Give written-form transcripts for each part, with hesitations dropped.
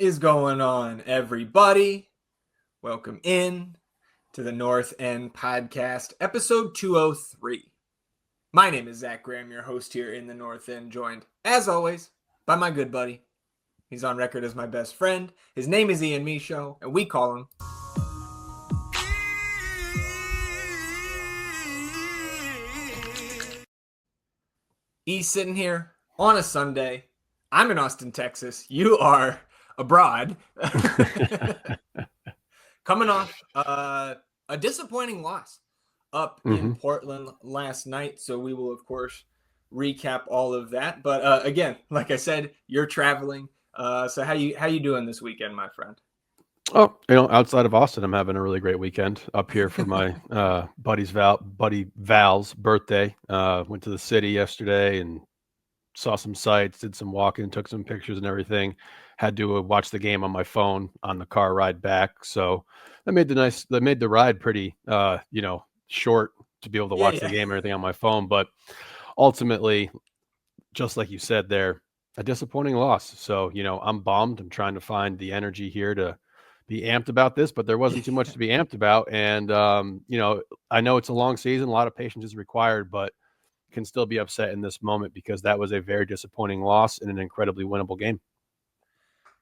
is going on, everybody? Welcome in to the North End Podcast, episode 203. My name is Zach Graham, your host here in the North End, joined, as always, by my good buddy. He's on record as my best friend. His name is Ian Michaud, and we call him He's sitting here on a Sunday. I'm in Austin, Texas. You are abroad. Coming off a disappointing loss up in Portland last night. So we will, of course, recap all of that. But again, like I said, you're traveling. So how you doing this weekend, my friend? Oh, outside of Austin, I'm having a really great weekend up here for my buddy Val's birthday. Went to the city yesterday and saw some sights, did some walking, took some pictures and everything. Had to watch the game on my phone on the car ride back. So that made the ride pretty, short to be able to watch the game and everything on my phone. But ultimately, just like you said there, a disappointing loss. So, I'm bummed. I'm trying to find the energy here to be amped about this, but there wasn't too much to be amped about. And, I know it's a long season. A lot of patience is required, but can still be upset in this moment because that was a very disappointing loss in an incredibly winnable game.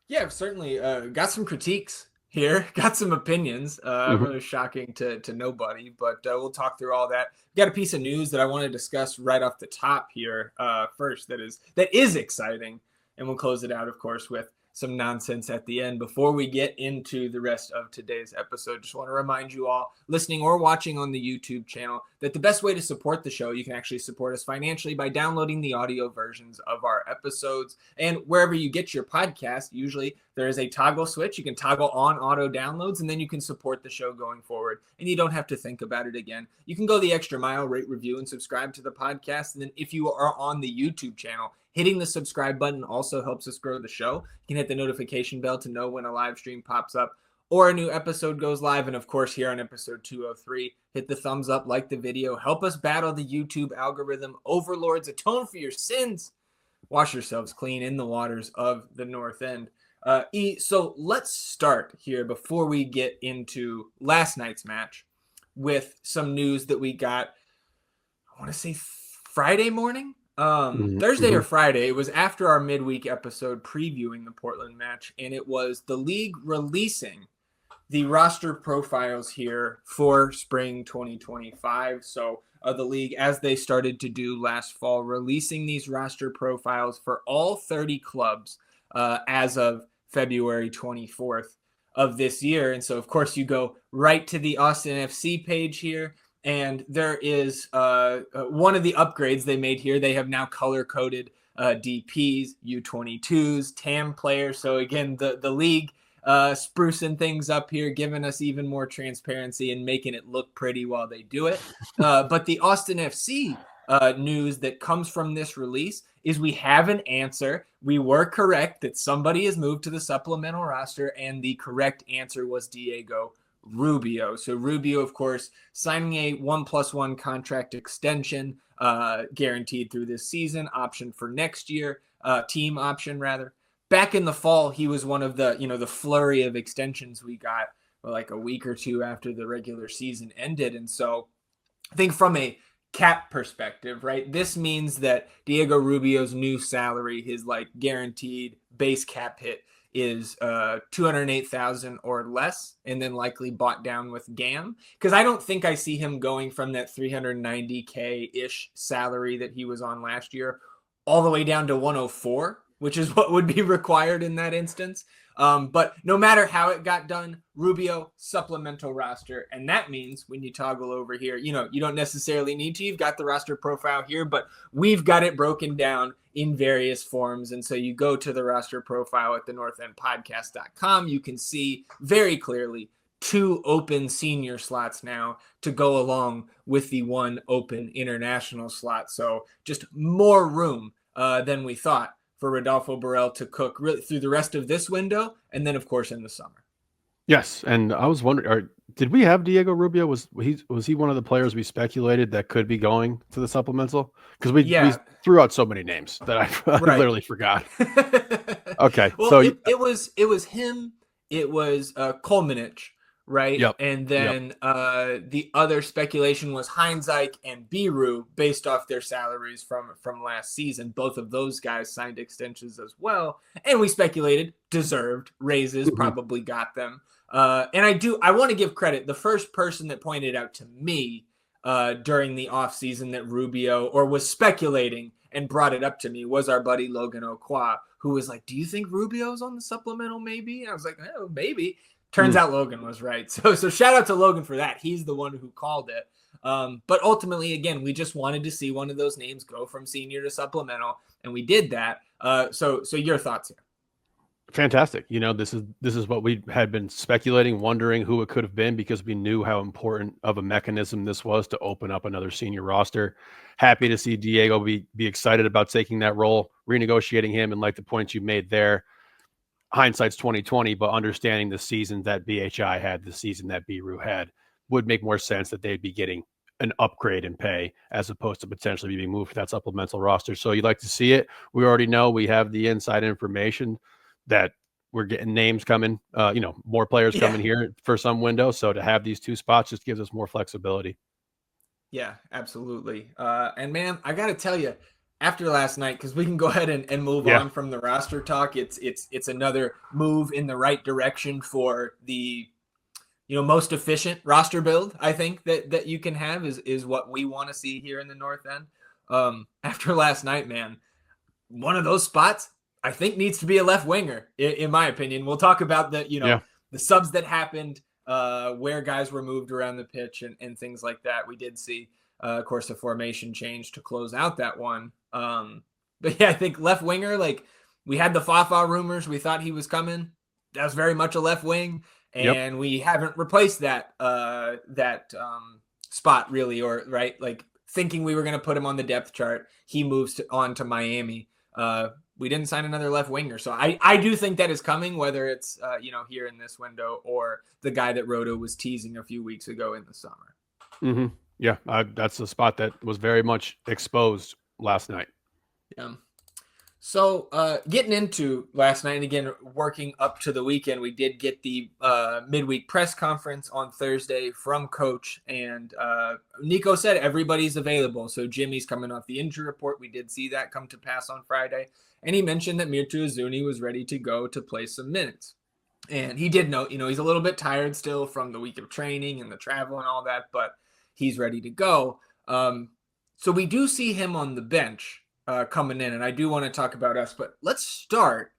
Yeah, I've certainly got some critiques here, got some opinions, really shocking to nobody, but we'll talk through all that. Got a piece of news that I want to discuss right off the top here first that is exciting, and we'll close it out, of course, with some nonsense at the end before we get into the rest of today's episode. Just want to remind you all listening or watching on the YouTube channel that the best way to support the show, you can actually support us financially by downloading the audio versions of our episodes. And wherever you get your podcast, usually there is a toggle switch. You can toggle on auto downloads, and then you can support the show going forward. And you don't have to think about it again. You can go the extra mile, rate, review, and subscribe to the podcast. And then if you are on the YouTube channel, hitting the subscribe button also helps us grow the show. You can hit the notification bell to know when a live stream pops up or a new episode goes live. And of course, here on episode 203, hit the thumbs up, like the video, help us battle the YouTube algorithm overlords, atone for your sins, wash yourselves clean in the waters of the North End. So let's start here before we get into last night's match with some news that we got, I want to say Friday morning. Thursday or Friday. It was after our midweek episode previewing the Portland match, and it was the league releasing the roster profiles here for spring 2025. So the league, as they started to do last fall, releasing these roster profiles for all 30 clubs as of February 24th of this year. And so, of course, you go right to the Austin FC page here. And there is one of the upgrades they made here. They have now color-coded DPs, U22s, TAM players. So, again, the league sprucing things up here, giving us even more transparency and making it look pretty while they do it. But the Austin FC news that comes from this release is we have an answer. We were correct that somebody has moved to the supplemental roster, and the correct answer was Diego Rubio. So Rubio, of course, signing a 1+1 contract extension, guaranteed through this season, option for next year, team option rather. Back in the fall, he was one of the flurry of extensions we got like a week or two after the regular season ended. And so I think from a cap perspective, right, this means that Diego Rubio's new salary, his like guaranteed base cap hit, is $208,000 or less, and then likely bought down with GAM, because I don't think I see him going from that $390K-ish salary that he was on last year all the way down to 104, which is what would be required in that instance. But no matter how it got done, Rubio supplemental roster. And that means when you toggle over here, you don't necessarily need to. You've got the roster profile here, but we've got it broken down in various forms. And so you go to the roster profile at the northendpodcast.com. You can see very clearly 2 open senior slots now to go along with the 1 open international slot. So just more room than we thought for Rodolfo Borrell to cook really through the rest of this window, and then, of course, in the summer. Yes, and I was wondering, did we have Diego Rubio? Was he one of the players we speculated that could be going to the supplemental? Because we threw out so many names that I literally forgot. Okay, Well, so it was him. It was Kolmanich, right? yep, And yep. then the other speculation was Heinzike and Biru, based off their salaries from last season. Both of those guys signed extensions as well, and we speculated deserved raises, Mhm. probably got them. And I want to give credit. The first person that pointed out to me during the offseason that Rubio, or was speculating and brought it up to me, was our buddy Logan Oqua, who was like, "Do you think Rubio's on the supplemental? Maybe." And I was like, "Oh, maybe." Turns Mm. out Logan was right. So shout out to Logan for that. He's the one who called it. But ultimately, again, we just wanted to see one of those names go from senior to supplemental, and we did that. So your thoughts here? Fantastic. This is what we had been speculating, wondering who it could have been, because we knew how important of a mechanism this was to open up another senior roster. Happy to see Diego be excited about taking that role, renegotiating him, and like the points you made there, hindsight's 2020, but understanding the season that BHI had, the season that Biru had, would make more sense that they'd be getting an upgrade in pay as opposed to potentially being moved for that supplemental roster. So you'd like to see it. We already know we have the inside information that we're getting names coming, more players Yeah. coming here for some window. So to have these two spots just gives us more flexibility. Yeah, absolutely. And man, I got to tell you, after last night, because we can go ahead and move Yeah. on from the roster talk. It's another move in the right direction for the most efficient roster build. I think that you can have is what we want to see here in the North End. After last night, man, one of those spots I think needs to be a left winger, in my opinion. We'll talk about Yeah. the subs that happened, where guys were moved around the pitch and things like that. We did see, of course, a formation change to close out that one. But yeah, I think left winger, like we had the Fafa rumors. We thought he was coming. That was very much a left wing, Yep. and we haven't replaced that spot really, or right, like thinking we were going to put him on the depth chart. He moves on to Miami. We didn't sign another left winger. So I do think that is coming, whether it's, here in this window or the guy that Roto was teasing a few weeks ago in the summer. Mm-hmm. Yeah. That's a spot that was very much exposed last night. Yeah. So getting into last night, and again, working up to the weekend, we did get the midweek press conference on Thursday from Coach. And Nico said everybody's available. So Jimmy's coming off the injury report. We did see that come to pass on Friday. And he mentioned that Mirtu Azuni was ready to go to play some minutes. And he did note, he's a little bit tired still from the week of training and the travel and all that, but he's ready to go. So we do see him on the bench coming in, and I do want to talk about us, but let's start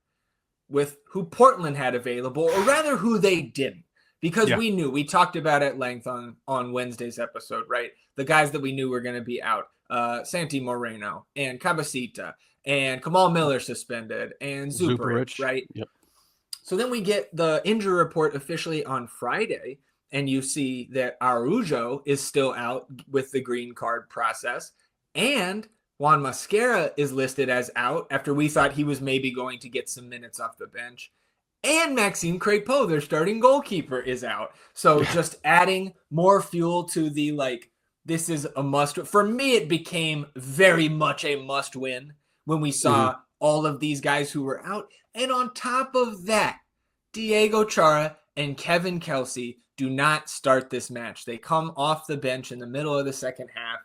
with who Portland had available, or rather who they didn't, because Yeah. we talked about at length on Wednesday's episode, right? The guys that we knew were going to be out, Santi Moreno and Cabecita and Kamal Miller suspended and Zuperich, Zuperich. right? Yep. So then we get the injury report officially on Friday, and you see that Araujo is still out with the green card process, and Juan Mascara is listed as out after we thought he was maybe going to get some minutes off the bench. And Maxime Crépeau, their starting goalkeeper, is out. So just adding more fuel to the, this is a must. For me, it became very much a must win when we saw all of these guys who were out. And on top of that, Diego Chara and Kevin Kelsey do not start this match. They come off the bench in the middle of the second half,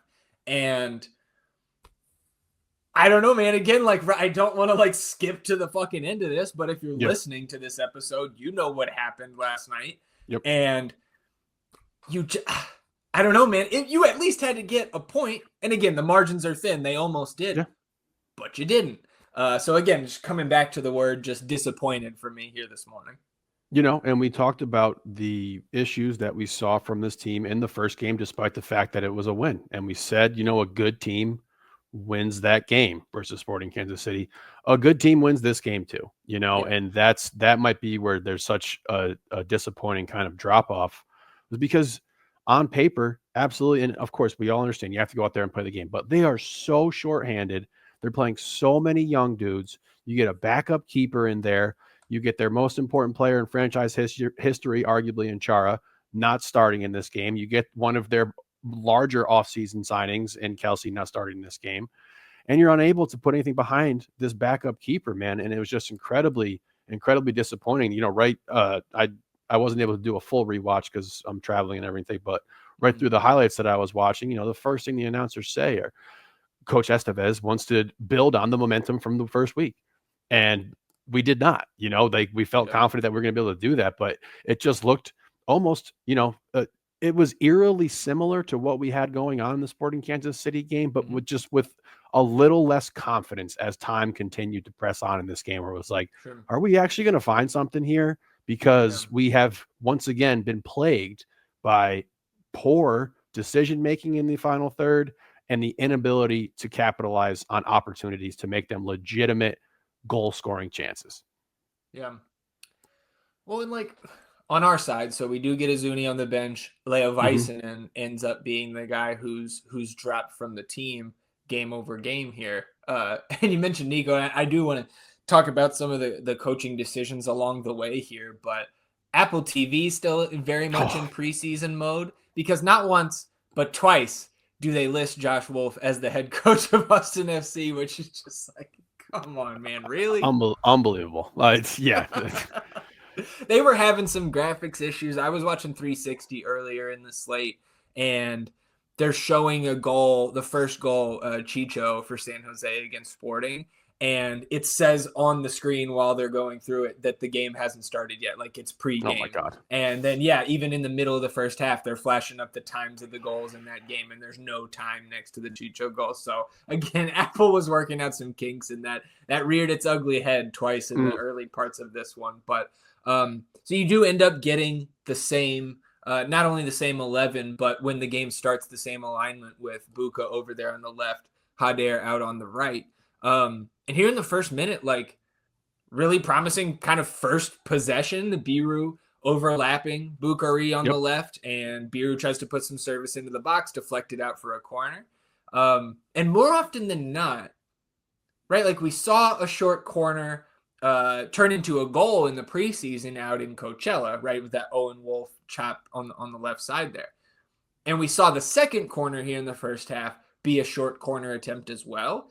and I don't know, man. Again, I don't want to skip to the fucking end of this, but if you're listening to this episode, you know what happened last night. Yep. And I don't know, man. You at least had to get a point. And again, the margins are thin. They almost did, but you didn't. So again, just coming back to the word, just disappointed for me here this morning. And we talked about the issues that we saw from this team in the first game, despite the fact that it was a win. And we said, a good team wins that game versus Sporting Kansas City. A good team wins this game too, and that might be where there's such a disappointing kind of drop off, because on paper, absolutely. And of course, we all understand you have to go out there and play the game, but they are so shorthanded. They're playing so many young dudes. You get a backup keeper in there. You get their most important player in franchise history, arguably in Chara, not starting in this game. You get one of their larger offseason signings in Kelsey not starting this game. and you're unable to put anything behind this backup keeper, man. And it was just incredibly disappointing. I wasn't able to do a full rewatch because I'm traveling and everything, but right through the highlights that I was watching, the first thing the announcers say are Coach Estevez wants to build on the momentum from the first week. And we did not, we felt confident that we're going to be able to do that, but it just looked almost, it was eerily similar to what we had going on in the Sporting Kansas City game, but with a little less confidence as time continued to press on in this game, where it was like, are we actually going to find something here? Because we have once again been plagued by poor decision-making in the final third and the inability to capitalize on opportunities to make them legitimate goal-scoring chances. Yeah. Well, and on our side, so we do get Azuni on the bench. Leo Väisänen ends up being the guy who's dropped from the team game over game here. And you mentioned Nico. I do want to talk about some of the coaching decisions along the way here, but Apple TV still very much in preseason mode, because not once but twice do they list Josh Wolf as the head coach of Austin FC, which is just like, come on, man, really? Unbelievable. Yeah. They were having some graphics issues. I was watching 360 earlier in the slate, and they're showing a goal, the first goal, Chicho for San Jose against Sporting, and it says on the screen while they're going through it that the game hasn't started yet, like it's pre-game. Oh my God. And then, even in the middle of the first half, they're flashing up the times of the goals in that game, and there's no time next to the Chicho goal. So, again, Apple was working out some kinks, and that reared its ugly head twice in the early parts of this one. But so you do end up getting the same, not only the same 11, but when the game starts, the same alignment with Buka over there on the left, Hader out on the right. And here in the first minute, really promising kind of first possession, the Biru overlapping Bukari on the left, and Biru tries to put some service into the box, deflected out for a corner. And more often than not, right, we saw a short corner turn into a goal in the preseason out in Coachella, right, with that Owen Wolf chop on the left side there. And we saw the second corner here in the first half be a short corner attempt as well.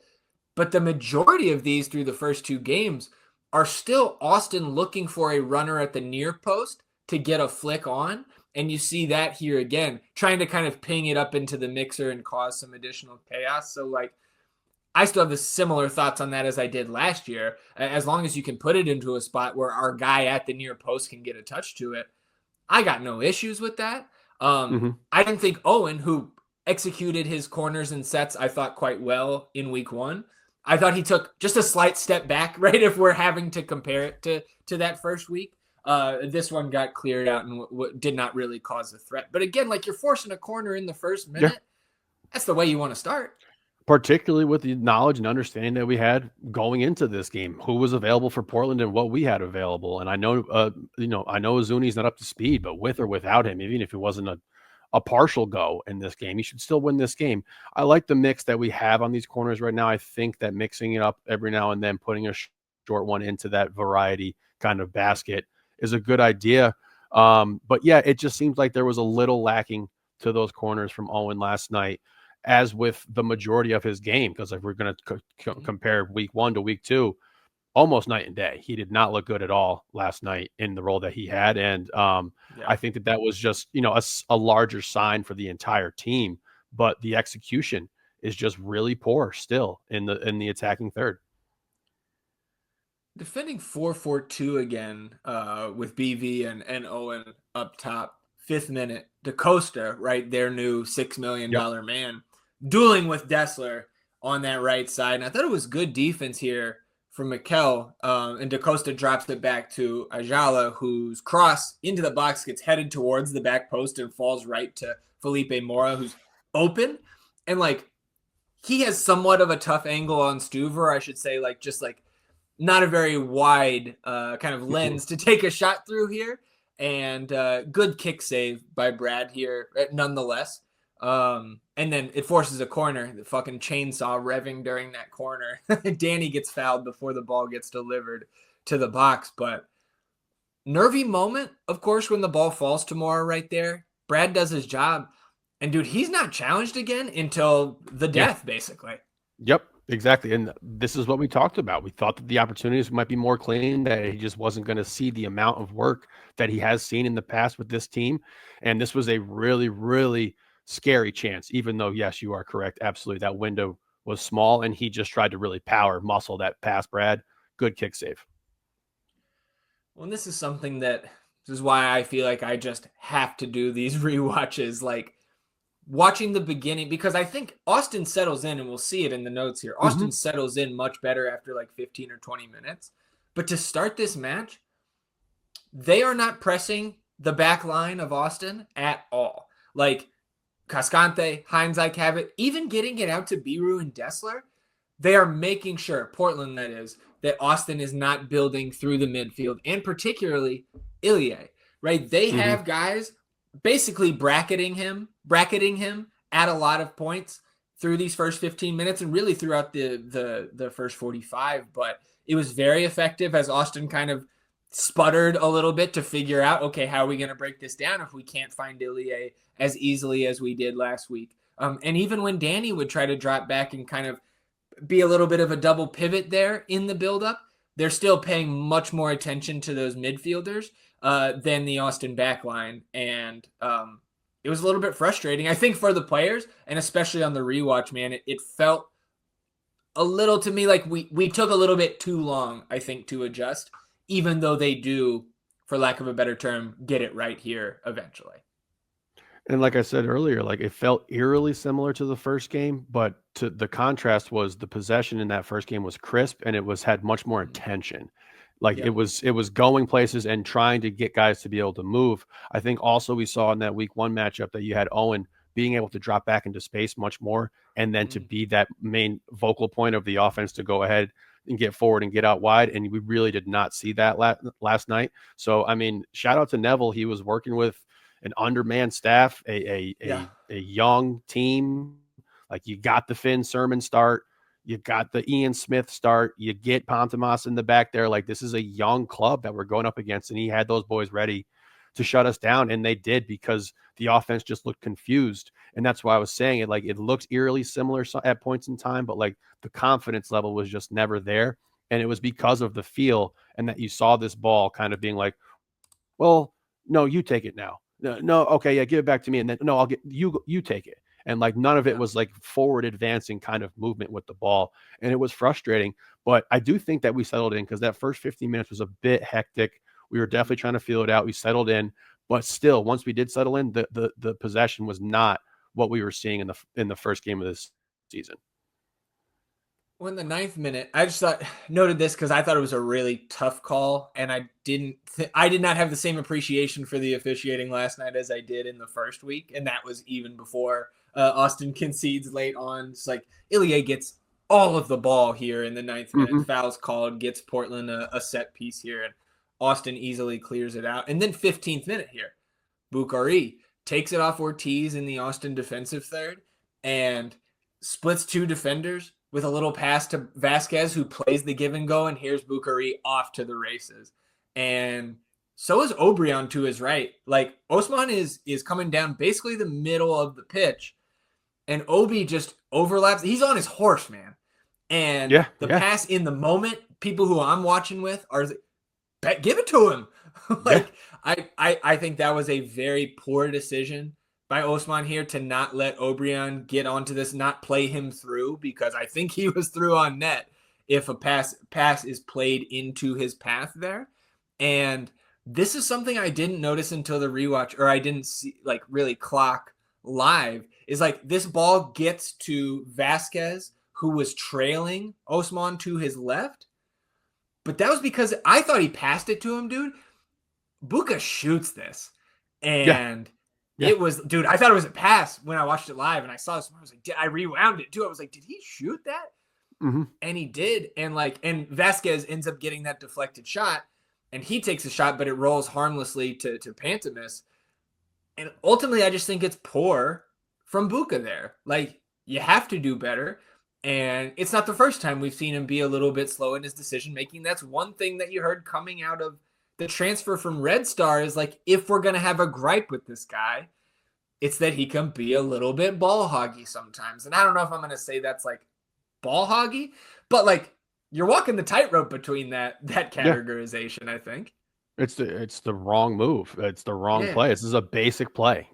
But the majority of these through the first two games are still Austin looking for a runner at the near post to get a flick on. And you see that here again, trying to kind of ping it up into the mixer and cause some additional chaos. So, I still have the similar thoughts on that as I did last year. As long as you can put it into a spot where our guy at the near post can get a touch to it, I got no issues with that. I didn't think Owen, who executed his corners and sets, I thought quite well in week one. I thought he took just a slight step back, right? If we're having to compare it to that first week, this one got cleared out and did not really cause a threat. But again, you're forcing a corner in the first minute. That's the way you want to start. Particularly with the knowledge and understanding that we had going into this game, who was available for Portland and what we had available. And I know, I know Azuni's not up to speed, but with or without him, even if it wasn't a partial go in this game, he should still win this game. I like the mix that we have on these corners right now. I think that mixing it up every now and then, putting a short one into that variety kind of basket is a good idea. But yeah, it just seems like there was a little lacking to those corners from Owen last night, as with the majority of his game, because if we're going to compare week one to week two, almost night and day. He did not look good at all last night in the role that he had. And I think that was just, a larger sign for the entire team, but the execution is just really poor still in the attacking third. Defending 4-4-2 again with BV and Owen up top. 5th minute, DaCosta, right, their new $6 million man, dueling with Dessler on that right side. And I thought it was good defense here from Mikel. And DaCosta drops it back to Ayala, whose cross into the box gets headed towards the back post and falls right to Felipe Mora, who's open. And he has somewhat of a tough angle on Stuver, I should say, not a very wide kind of lens to take a shot through here. And good kick save by Brad here, nonetheless. And then it forces a corner. The fucking chainsaw revving during that corner. Danny gets fouled before the ball gets delivered to the box. But nervy moment, of course, when the ball falls to Mora right there. Brad does his job. And, dude, he's not challenged again until the death, basically. Yep. Exactly, and this is what we talked about. We thought that the opportunities might be more clean, that he just wasn't gonna see the amount of work that he has seen in the past with this team, and this was a really, really scary chance, even though, yes, you are correct, absolutely, that window was small, and he just tried to really power muscle that pass, Brad. Good kick save. Well, and this is something that this is why I feel like I just have to do these rewatches. Like watching the beginning, because I think Austin settles in, and we'll see it in the notes here. Mhm. Austin settles in much better after like 15 or 20 minutes. But to start this match, they are not pressing the back line of Austin at all. Like Cascante, Heinzike have it, even getting it out to Biru and Dessler, they are making sure, Portland that is, that Austin is not building through the midfield, and particularly Ilie, right? They Mhm. have guys basically bracketing him at a lot of points through these first 15 minutes and really throughout the first 45. But it was very effective as Austin kind of sputtered a little bit to figure out, okay, how are we going to break this down if we can't find Ilie as easily as we did last week? And even when Danny would try to drop back and kind of be a little bit of a double pivot there in the buildup, they're still paying much more attention to those midfielders than the Austin backline. And it was a little bit frustrating, I think, for the players, and especially on the rewatch, man. It felt a little to me like we took a little bit too long, I think, to adjust, even though they do, for lack of a better term, get it right here eventually. And like I said earlier, like it felt eerily similar to the first game, but to the contrast was the possession in that first game was crisp and it was had much more Mhm. intention. Like Yep. it was going places and trying to get guys to be able to move. I think also we saw in that week one matchup that you had Owen being able to drop back into space much more and then to Mhm. be that main vocal point of the offense to go ahead and get forward and get out wide. And we really did not see that last night. So I mean, shout out to Neville. He was working with an undermanned staff, Yeah. a young team. Like you got the Finn Sermon start, you got the Ian Smith start, you get Pontamas in the back there. Like this is a young club that we're going up against, and he had those boys ready to shut us down, and they did because the offense just looked confused, and that's why I was saying it. Like it looks eerily similar at points in time, but like the confidence level was just never there, and it was because of the feel and that you saw this ball kind of being like, well, no, you take it now. No, no, okay, yeah, give it back to me, and then no, I'll get you. You take it, and like none of it Yeah. was like forward advancing kind of movement with the ball, and it was frustrating. But I do think that we settled in because that first 15 minutes was a bit hectic. We were definitely trying to feel it out. We settled in, but still, once we did settle in, the possession was not what we were seeing in the first game of this season. Well, in the ninth minute, I just thought noted this because I thought it was a really tough call, and I did not have the same appreciation for the officiating last night as I did in the first week, and that was even before Austin concedes late on. It's like Ilie gets all of the ball here in the ninth minute, Mm-hmm. fouls called, gets Portland a set piece here, and Austin easily clears it out. And then 15th minute here, Bukhari takes it off Ortiz in the Austin defensive third and splits two defenders with a little pass to Vasquez, who plays the give and go, and here's Bukhari off to the races. And so is Obrion to his right. Like Osman is coming down basically the middle of the pitch, and Obi just overlaps. He's on his horse, man. And Yeah, the yeah, pass in the moment, people who I'm watching with are give it to him. yeah. Like I think that was a very poor decision by Osman here to not let Obrian get onto this, not play him through, because I think he was through on net if a pass is played into his path there. And this is something I didn't notice until the rewatch, or I didn't see like really clock live, is like this ball gets to Vasquez, who was trailing Osman to his left. But that was because I thought he passed it to him, dude. Buka shoots this. Yeah, And yeah. it was, dude, I thought it was a pass when I watched it live and I saw this. I was like, I rewound it too. I was like, did he shoot that? Mm-hmm. And he did. And Vasquez ends up getting that deflected shot and he takes a shot, but it rolls harmlessly to Pantomis. And ultimately, I just think it's poor from Buka there. Like, you have to do better. And it's not the first time we've seen him be a little bit slow in his decision making. That's one thing that you heard coming out of the transfer from Red Star is like, if we're going to have a gripe with this guy, it's that he can be a little bit ball hoggy sometimes. And I don't know if I'm going to say that's like ball hoggy, but like you're walking the tightrope between that Yeah. categorization, I think. It's the wrong move. It's the wrong Yeah. play. This is a basic play.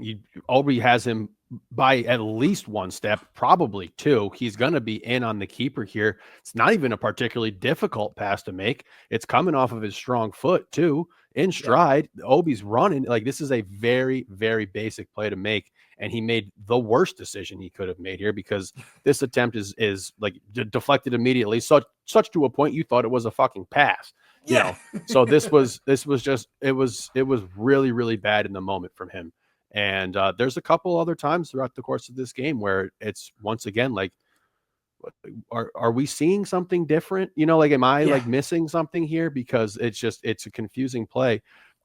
Obi has him by at least one step, probably two. He's going to be in on the keeper here. It's not even a particularly difficult pass to make. It's coming off of his strong foot too, in Yeah. stride. Obi's running. Like, this is a very, very basic play to make, and he made the worst decision he could have made here, because this attempt is like deflected immediately, such to a point you thought it was a fucking pass. You Yeah. know, so this was just it was really, really bad in the moment from him. And there's a couple other times throughout the course of this game where it's once again like, are we seeing something different? Like, am I Yeah. like missing something here? Because it's a confusing play,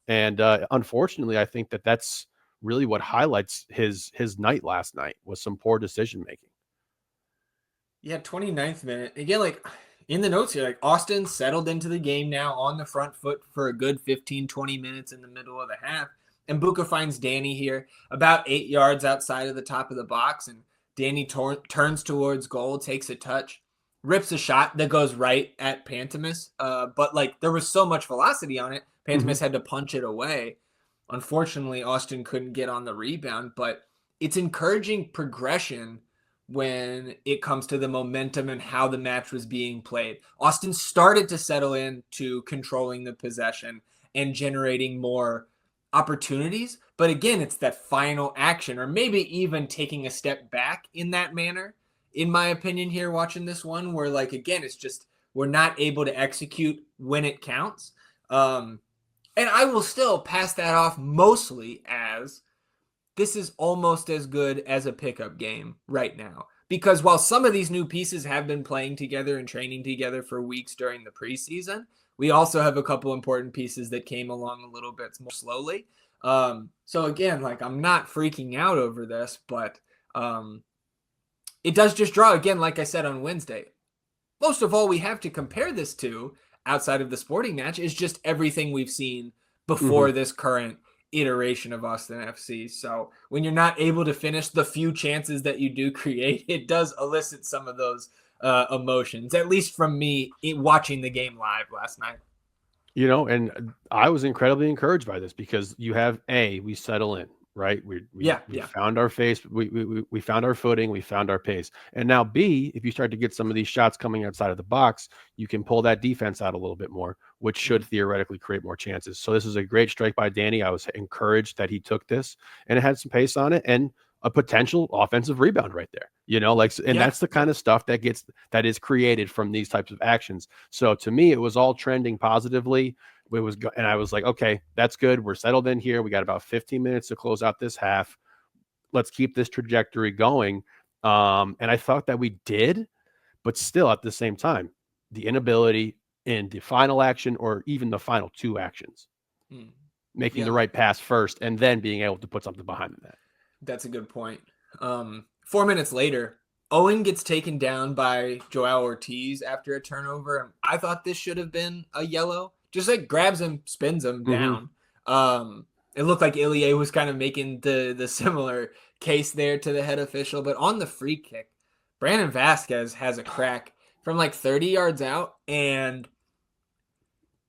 and unfortunately, I think that's really what highlights his night last night, was some poor decision making. Yeah, 29th minute. Again, like in the notes here, like Austin settled into the game now on the front foot for a good 15, 20 minutes in the middle of the half. And Buka finds Danny here about 8 yards outside of the top of the box. And Danny turns towards goal, takes a touch, rips a shot that goes right at Pantomis. But like there was so much velocity on it, Mm-hmm. Pantomis had to punch it away. Unfortunately, Austin couldn't get on the rebound, but it's encouraging progression when it comes to the momentum and how the match was being played. Austin started to settle into controlling the possession and generating more opportunities. But again, it's that final action, or maybe even taking a step back in that manner, in my opinion, here watching this one, where, like, again, it's just we're not able to execute when it counts. And I will still pass that off mostly as this is almost as good as a pickup game right now. Because while some of these new pieces have been playing together and training together for weeks during the preseason, we also have a couple important pieces that came along a little bit more slowly. So again, like I'm not freaking out over this, but it does just draw again, like I said on Wednesday. Most of all, we have to compare this to outside of the sporting match is just everything we've seen Mm-hmm. before this current iteration of Austin FC. So when you're not able to finish the few chances that you do create, it does elicit some of those emotions, at least from me watching the game live last night. And I was incredibly encouraged by this, because we settle in, right? We Yeah, we yeah. found our face, we found our footing, we found our pace. And now B, if you start to get some of these shots coming outside of the box, you can pull that defense out a little bit more, which should Mhm. theoretically create more chances. So this is a great strike by Danny. I was encouraged that he took this, and it had some pace on it, and a potential offensive rebound right there. Like, and Yeah, that's the yeah. kind of stuff that is created from these types of actions. So to me, it was all trending positively. And I was like, okay, that's good. We're settled in here. We got about 15 minutes to close out this half. Let's keep this trajectory going. And I thought that we did, but still at the same time, the inability in the final action, or even the final two actions, Mm. making Yeah, the right pass first and then being able to put something behind that. that's a good point. 4 minutes later, Owen gets taken down by Joao Ortiz after a turnover. I thought this should have been a yellow. Just like grabs him, spins him Mm-hmm. down. It looked like Ilie was kind of making the similar case there to the head official. But on the free kick, Brandon Vasquez has a crack from like 30 yards out. And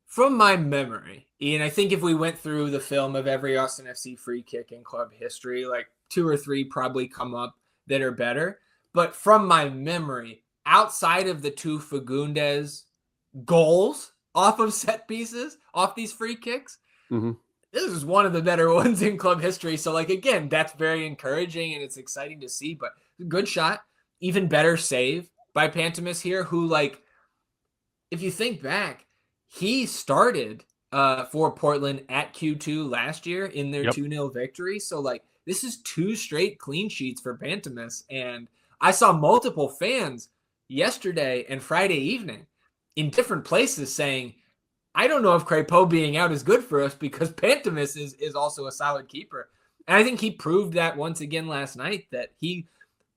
from my memory, Ian, I think if we went through the film of every Austin FC free kick in club history, like two or three probably come up that are better. But from my memory, outside of the two Fagundes goals off of set pieces, off these free kicks, Mm-hmm. this is one of the better ones in club history. So, like, again, that's very encouraging and it's exciting to see. But good shot, even better save by Pantomis here, who, like, if you think back, he started for Portland at Q2 last year in their Yep. 2-0 victory. So, like, this is two straight clean sheets for Pantomis. And I saw multiple fans yesterday and Friday evening in different places saying, I don't know if Crepeau being out is good for us because Pantomis is also a solid keeper. And I think he proved that once again last night, that he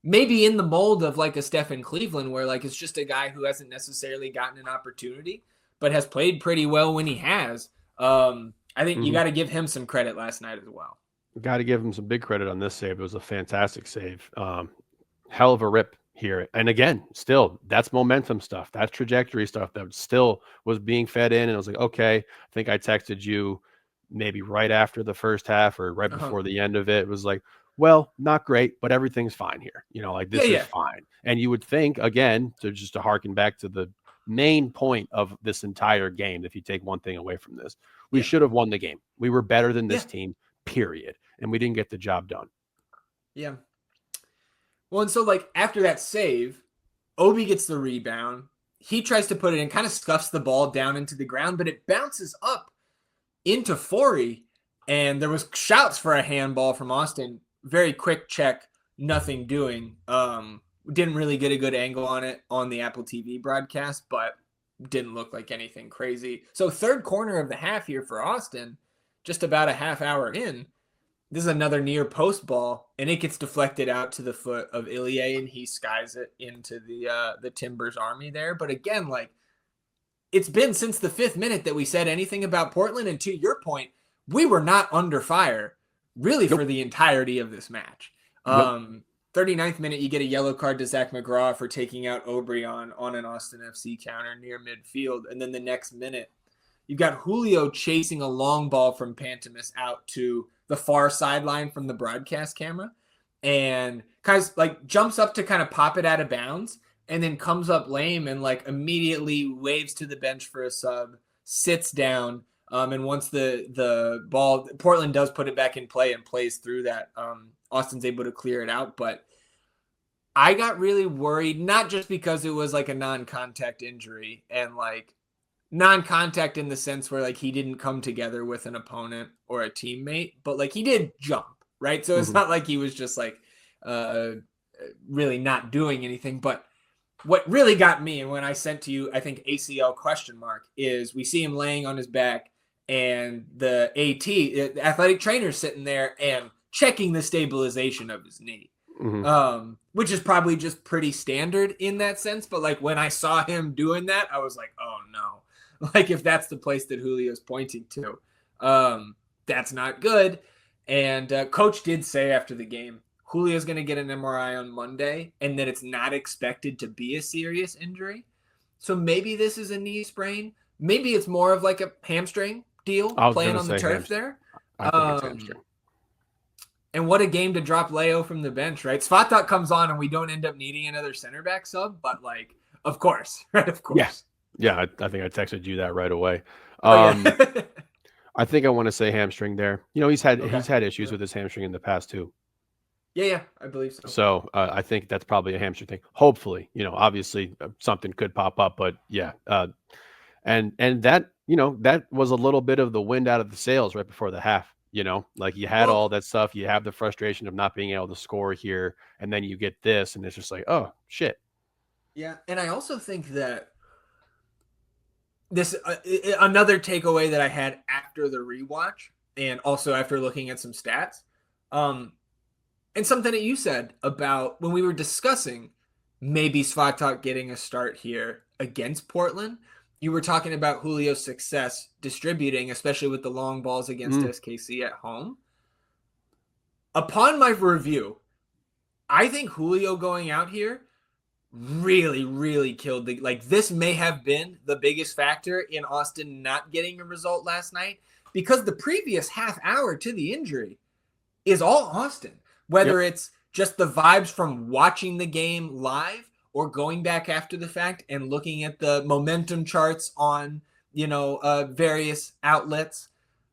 maybe in the mold of like a Stephen Cleveland, where like it's just a guy who hasn't necessarily gotten an opportunity, but has played pretty well when he has. I think you Mm-hmm. got to give him some credit last night as well. Got to give him some big credit on this save. It was a fantastic save. Hell of a rip here. And again, still, that's momentum stuff. That's trajectory stuff that still was being fed in. And I was like, okay, I think I texted you maybe right after the first half or right Uh-huh. before the end of it. It was like, well, not great, but everything's fine here. Like Yeah, this is yeah, fine. And you would think, again, to harken back to the main point of this entire game, if you take one thing away from this, we yeah, should have won the game. We were better than yeah, this team, period. And we didn't get the job done. yeah. Well, and so like after that save, Obi gets the rebound. He tries to put it in, kind of scuffs the ball down into the ground, but it bounces up into Forey. And there was shouts for a handball from Austin. Very quick check, nothing doing. Didn't really get a good angle on it on the Apple TV broadcast, but didn't look like anything crazy. So third corner of the half here for Austin, just about a half hour in. This is another near post ball, and it gets deflected out to the foot of Ilie, and he skies it into the Timbers army there. But again, like it's been since the 5th minute that we said anything about Portland, and to your point, we were not under fire really Nope. for the entirety of this match. Nope. 39th minute, you get a yellow card to Zach McGraw for taking out Obrion on an Austin FC counter near midfield, and then the next minute, you've got Julio chasing a long ball from Pantemis out to the far sideline from the broadcast camera, and kind of like jumps up to kind of pop it out of bounds, and then comes up lame and like immediately waves to the bench for a sub, sits down, and once the ball, Portland does put it back in play and plays through that. Austin's able to clear it out, but I got really worried, not just because it was like a non-contact injury and like non-contact in the sense where like he didn't come together with an opponent or a teammate, but like he did jump, right? So it's not like he was just like really not doing anything. But what really got me, and when I sent to you, I think ACL question mark, is we see him laying on his back and the the athletic trainer, sitting there and checking the stabilization of his knee. Which is probably just pretty standard in that sense. But like when I saw him doing that, I was like, oh no. Like if that's the place that Julio's pointing to, that's not good. And coach did say after the game, Julio's going to get an MRI on Monday and that it's not expected to be a serious injury. So maybe this is a knee sprain. Maybe it's more of like a hamstring deal playing on the turf there. I think it's hamstring. And what a game to drop Leo from the bench, right? Svatak comes on and we don't end up needing another center back sub, but like, of course, right? Of course. Yeah, I think I texted you that right away. Yeah. I think I want to say hamstring there. He's had issues with his hamstring in the past too. Yeah, I believe so. So I think that's probably a hamstring thing. Hopefully, obviously something could pop up, but yeah. And that, that was a little bit of the wind out of the sails right before the half. Like you had all that stuff. You have the frustration of not being able to score here. And then you get this and it's just like, oh, shit. Yeah. And I also think that this, another takeaway that I had after the rewatch and also after looking at some stats, and something that you said about when we were discussing maybe Svatak getting a start here against Portland, you were talking about Julio's success distributing, especially with the long balls against SKC at home. Upon my review, I think Julio going out here really, really killed this may have been the biggest factor in Austin not getting a result last night, because the previous half hour to the injury is all Austin, whether it's just the vibes from watching the game live or going back after the fact and looking at the momentum charts on, various outlets,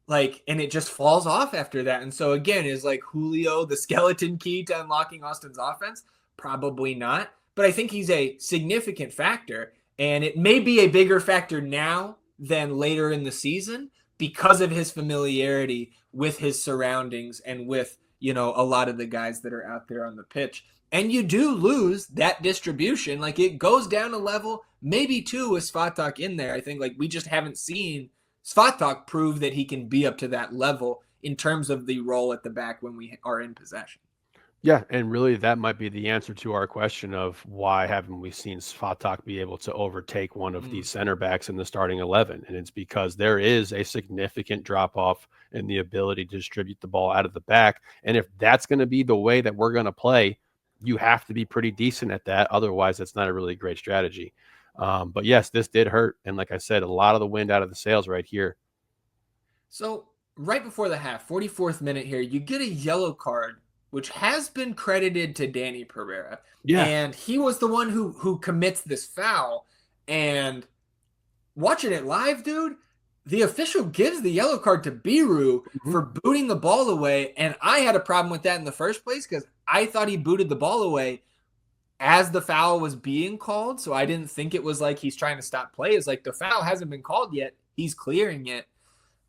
and it just falls off after that. And so again, is like Julio the skeleton key to unlocking Austin's offense? Probably not, but I think he's a significant factor, and it may be a bigger factor now than later in the season because of his familiarity with his surroundings and with, a lot of the guys that are out there on the pitch. And you do lose that distribution. Like it goes down a level, maybe two with Svatak in there. I think we just haven't seen Svatak prove that he can be up to that level in terms of the role at the back when we are in possession. Yeah, and really that might be the answer to our question of why haven't we seen Svatak be able to overtake one of these center backs in the starting 11? And it's because there is a significant drop-off in the ability to distribute the ball out of the back. And if that's going to be the way that we're going to play, you have to be pretty decent at that. Otherwise, that's not a really great strategy. But yes, this did hurt. And like I said, a lot of the wind out of the sails right here. So right before the half, 44th minute here, you get a yellow card, which has been credited to Danny Pereira. Yeah. And he was the one who commits this foul. And watching it live, dude, the official gives the yellow card to Biru for booting the ball away. And I had a problem with that in the first place because I thought he booted the ball away as the foul was being called. So I didn't think it was like he's trying to stop play. It's like the foul hasn't been called yet. He's clearing it.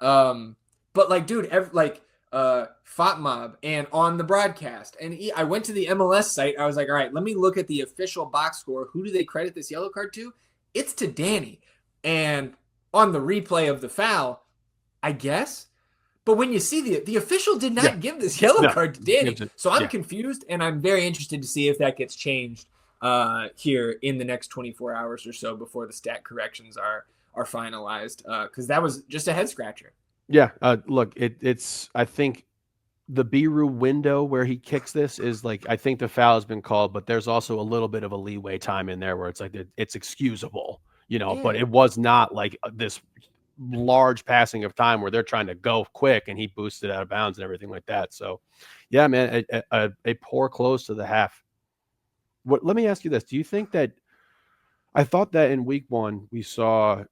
But like, dude, FOTMob and on the broadcast, and I went to the MLS site. I was like, all right, let me look at the official box score. Who do they credit this yellow card to? It's to Danny. And on the replay of the foul, I guess. But when you see the official did not give this yellow card to Danny. So I'm confused, and I'm very interested to see if that gets changed here in the next 24 hours or so before the stat corrections are finalized, because that was just a head scratcher. Yeah, look, it's I think the Biru window where he kicks this is like, I think the foul has been called, but there's also a little bit of a leeway time in there where it's like it's excusable, but it was not like this large passing of time where they're trying to go quick and he boosted out of bounds and everything like that. So, yeah, man, a poor close to the half. Let me ask you this. Do you think that I thought that in week one we saw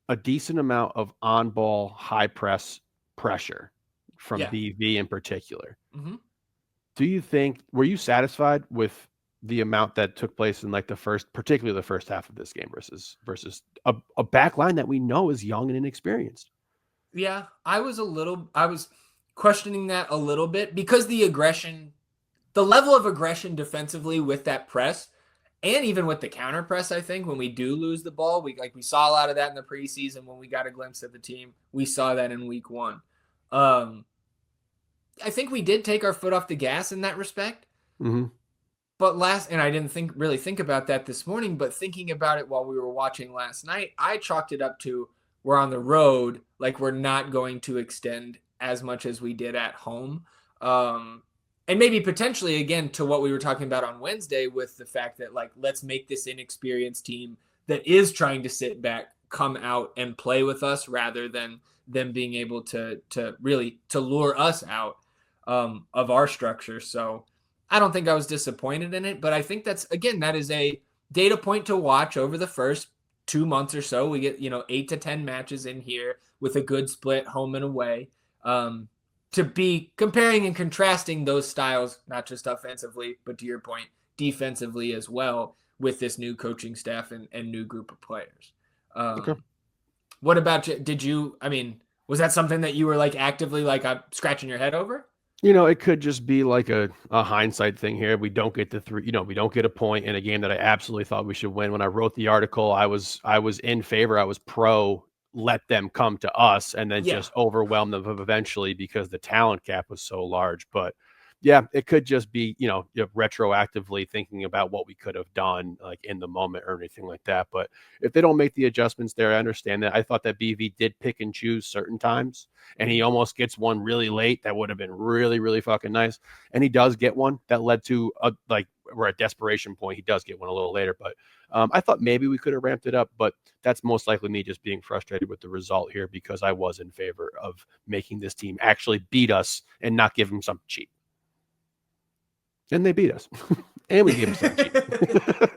a decent amount of on-ball high press pressure from BV in particular. Mm-hmm. Do you think, were you satisfied with the amount that took place in like particularly the first half of this game versus a back line that we know is young and inexperienced? Yeah, I was questioning that a little bit because the level of aggression defensively with that press and even with the counter press, I think when we do lose the ball, we saw a lot of that in the preseason when we got a glimpse of the team. We saw that in week one. I think we did take our foot off the gas in that respect. Mm-hmm. But and I didn't really think about that this morning, but thinking about it while we were watching last night, I chalked it up to we're on the road, like we're not going to extend as much as we did at home. And maybe potentially, again, to what we were talking about on Wednesday with the fact that, like, let's make this inexperienced team that is trying to sit back, come out and play with us rather than them being able to lure us out of our structure. So I don't think I was disappointed in it, but I think that is a data point to watch over the first 2 months or so. We get, 8 to 10 matches in here with a good split home and away. To be comparing and contrasting those styles, not just offensively, but to your point, defensively as well with this new coaching staff and new group of players. Okay. What about you? Was that something that you were like actively scratching your head over? It could just be like a hindsight thing here. We don't get we don't get a point in a game that I absolutely thought we should win. When I wrote the article, I was in favor. I was pro let them come to us and then just overwhelm them eventually because the talent gap was so large. But yeah, it could just be, retroactively thinking about what we could have done like in the moment or anything like that. But if they don't make the adjustments there, I understand that. I thought that BV did pick and choose certain times and he almost gets one really late. That would have been really, really fucking nice. And he does get one that led to we're at desperation point. He does get one a little later, but I thought maybe we could have ramped it up, but that's most likely me just being frustrated with the result here because I was in favor of making this team actually beat us and not give them something cheap. And they beat us. And we gave them something cheap.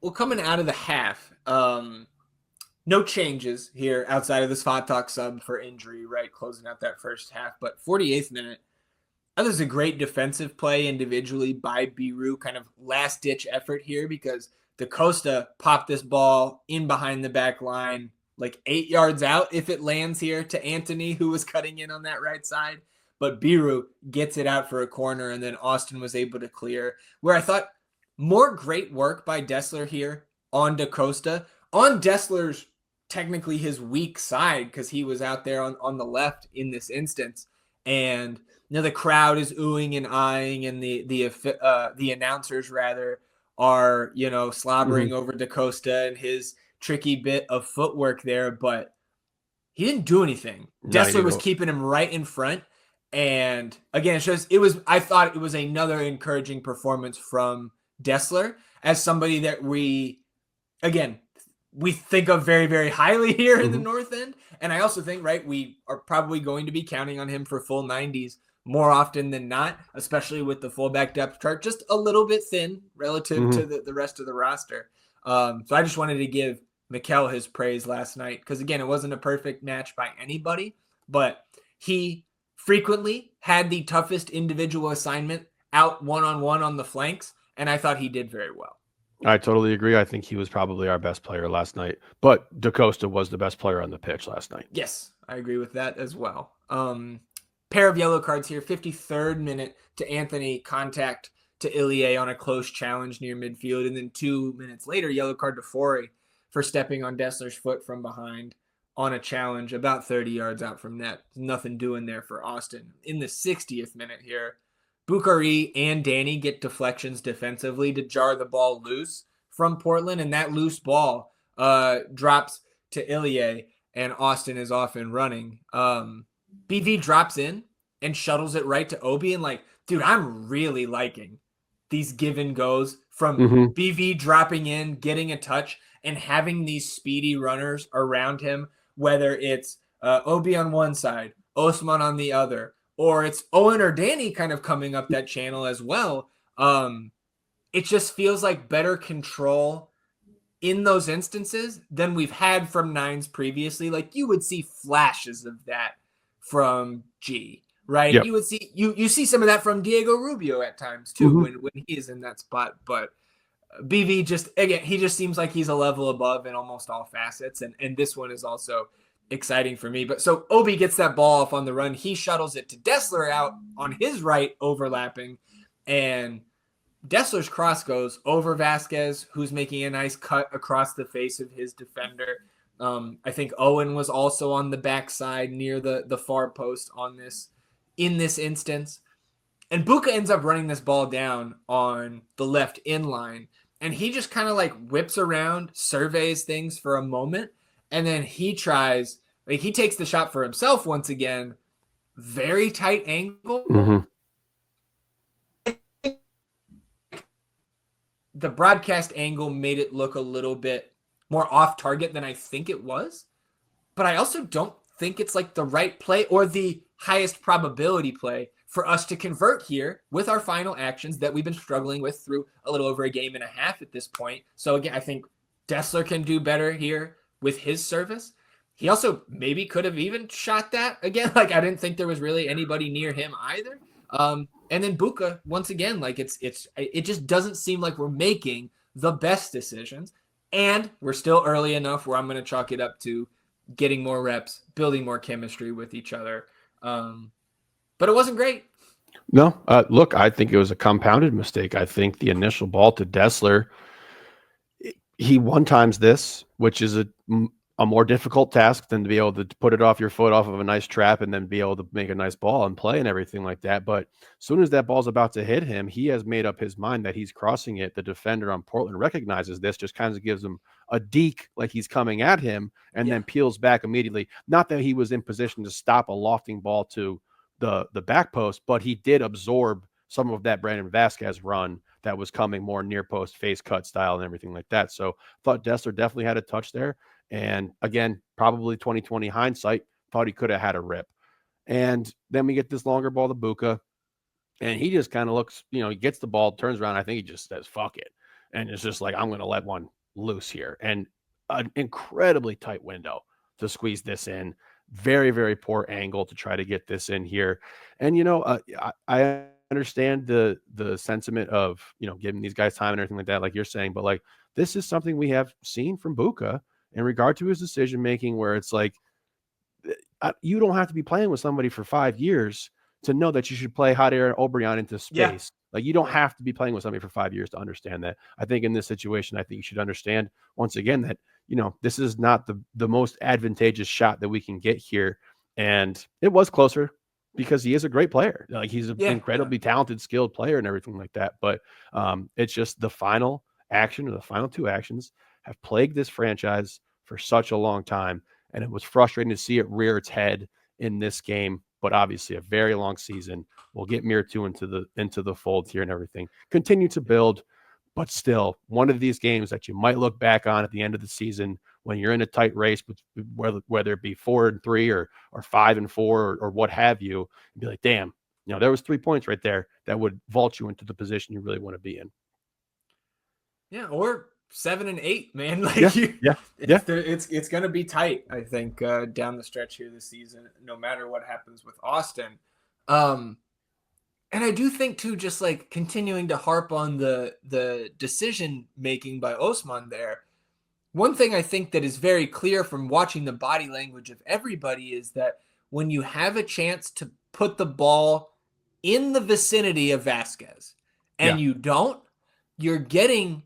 Well, coming out of the half, no changes here outside of this Fat Talk sub for injury, right? Closing out that first half, but 48th minute, that was a great defensive play individually by Biru, kind of last-ditch effort here because DaCosta popped this ball in behind the back line, like 8 yards out if it lands here to Anthony, who was cutting in on that right side. But Biru gets it out for a corner, and then Austin was able to clear. Where I thought more great work by Dessler here on DaCosta. On Dessler's, technically his weak side because he was out there on the left in this instance. And the crowd is oohing and eyeing, and the announcers rather are slobbering over DaCosta and his tricky bit of footwork there, but he didn't do anything. Dessler was keeping him right in front, And again, I thought it was another encouraging performance from Dessler as somebody that we think of very, very highly here in the North End. And I also think, right, we are probably going to be counting on him for full 90s more often than not, especially with the fullback depth chart just a little bit thin relative to the rest of the roster. So I just wanted to give Mikel his praise last night because, again, it wasn't a perfect match by anybody, but he frequently had the toughest individual assignment out one-on-one on the flanks, and I thought he did very well. I totally agree. I think he was probably our best player last night, but DaCosta was the best player on the pitch last night. Yes, I agree with that as well. Pair of yellow cards here. 53rd minute to Anthony, contact to Ilie on a close challenge near midfield, and then 2 minutes later, yellow card to Forey for stepping on Dessler's foot from behind on a challenge about 30 yards out from net. Nothing doing there for Austin. In the 60th minute here, Bukhari and Danny get deflections defensively to jar the ball loose from Portland, and that loose ball drops to Ilie, and Austin is off and running. BV drops in and shuttles it right to Obi, and like, dude, I'm really liking these give and goes from BV dropping in, getting a touch, and having these speedy runners around him, whether it's Obi on one side, Osman on the other, or it's Owen or Danny kind of coming up that channel as well. It just feels like better control in those instances than we've had from nines previously. Like you would see flashes of that from G, right? Yep. You would see you see some of that from Diego Rubio at times too when he is in that spot. But BV he just seems like he's a level above in almost all facets, and this one is also exciting for me. But so Obi gets that ball off on the run. He shuttles it to Dessler out on his right, overlapping, and Dessler's cross goes over Vasquez, who's making a nice cut across the face of his defender. I think Owen was also on the backside near the far post in this instance. And Buka ends up running this ball down on the left in line. And he just kind of like whips around, surveys things for a moment. And then he takes the shot for himself once again. Very tight angle. The broadcast angle made it look a little bit more off target than I think it was. But I also don't think it's like the right play or the highest probability play for us to convert here with our final actions that we've been struggling with through a little over a game and a half at this point. So again, I think Dessler can do better here with his service. He also maybe could have even shot that again. Like I didn't think there was really anybody near him either. And then Buka, once again, like it just doesn't seem like we're making the best decisions. And we're still early enough where I'm going to chalk it up to getting more reps, building more chemistry with each other. But it wasn't great. No, look, I think it was a compounded mistake. I think the initial ball to Dessler, he one-times this, which is a more difficult task than to be able to put it off your foot off of a nice trap and then be able to make a nice ball and play and everything like that. But as soon as that ball's about to hit him, he has made up his mind that he's crossing it. The defender on Portland recognizes this, just kind of gives him a deke like he's coming at him and then peels back immediately. Not that he was in position to stop a lofting ball to the back post, but he did absorb some of that Brandon Vasquez run that was coming more near post face cut style and everything like that. So I thought Dessler definitely had a touch there. And again, probably 2020 hindsight, thought he could have had a rip. And then we get this longer ball to Buka, and he just kind of looks, he gets the ball, turns around. I think he just says, fuck it. And it's just like, I'm going to let one loose here. And an incredibly tight window to squeeze this in. Very, very poor angle to try to get this in here. And, I understand the sentiment of, giving these guys time and everything like that, like you're saying, but like, this is something we have seen from Buka in regard to his decision making, where it's like, you don't have to be playing with somebody for 5 years to know that you should play hot air Obrian into space. Yeah. Like you don't have to be playing with somebody for 5 years to understand that. I think in this situation, I think you should understand once again that, this is not the most advantageous shot that we can get here. And it was closer because he is a great player. Like he's an incredibly talented, skilled player and everything like that. But it's just the final action or the final two actions have plagued this franchise for such a long time. And it was frustrating to see it rear its head in this game but obviously a very long season. We'll get Mirtu into the fold here and everything. Continue to build, but still, one of these games that you might look back on at the end of the season when you're in a tight race, whether it be 4-3 or 5-4 or what have you, and be like, damn, there was 3 points right there that would vault you into the position you really want to be in. Yeah, or 7-8, man. Like Yeah, yeah, yeah. it's gonna be tight, I think, down the stretch here this season, no matter what happens with Austin. And I do think too, just like continuing to harp on the decision making by Osman there. One thing I think that is very clear from watching the body language of everybody is that when you have a chance to put the ball in the vicinity of Vasquez and Yeah. you don't, you're getting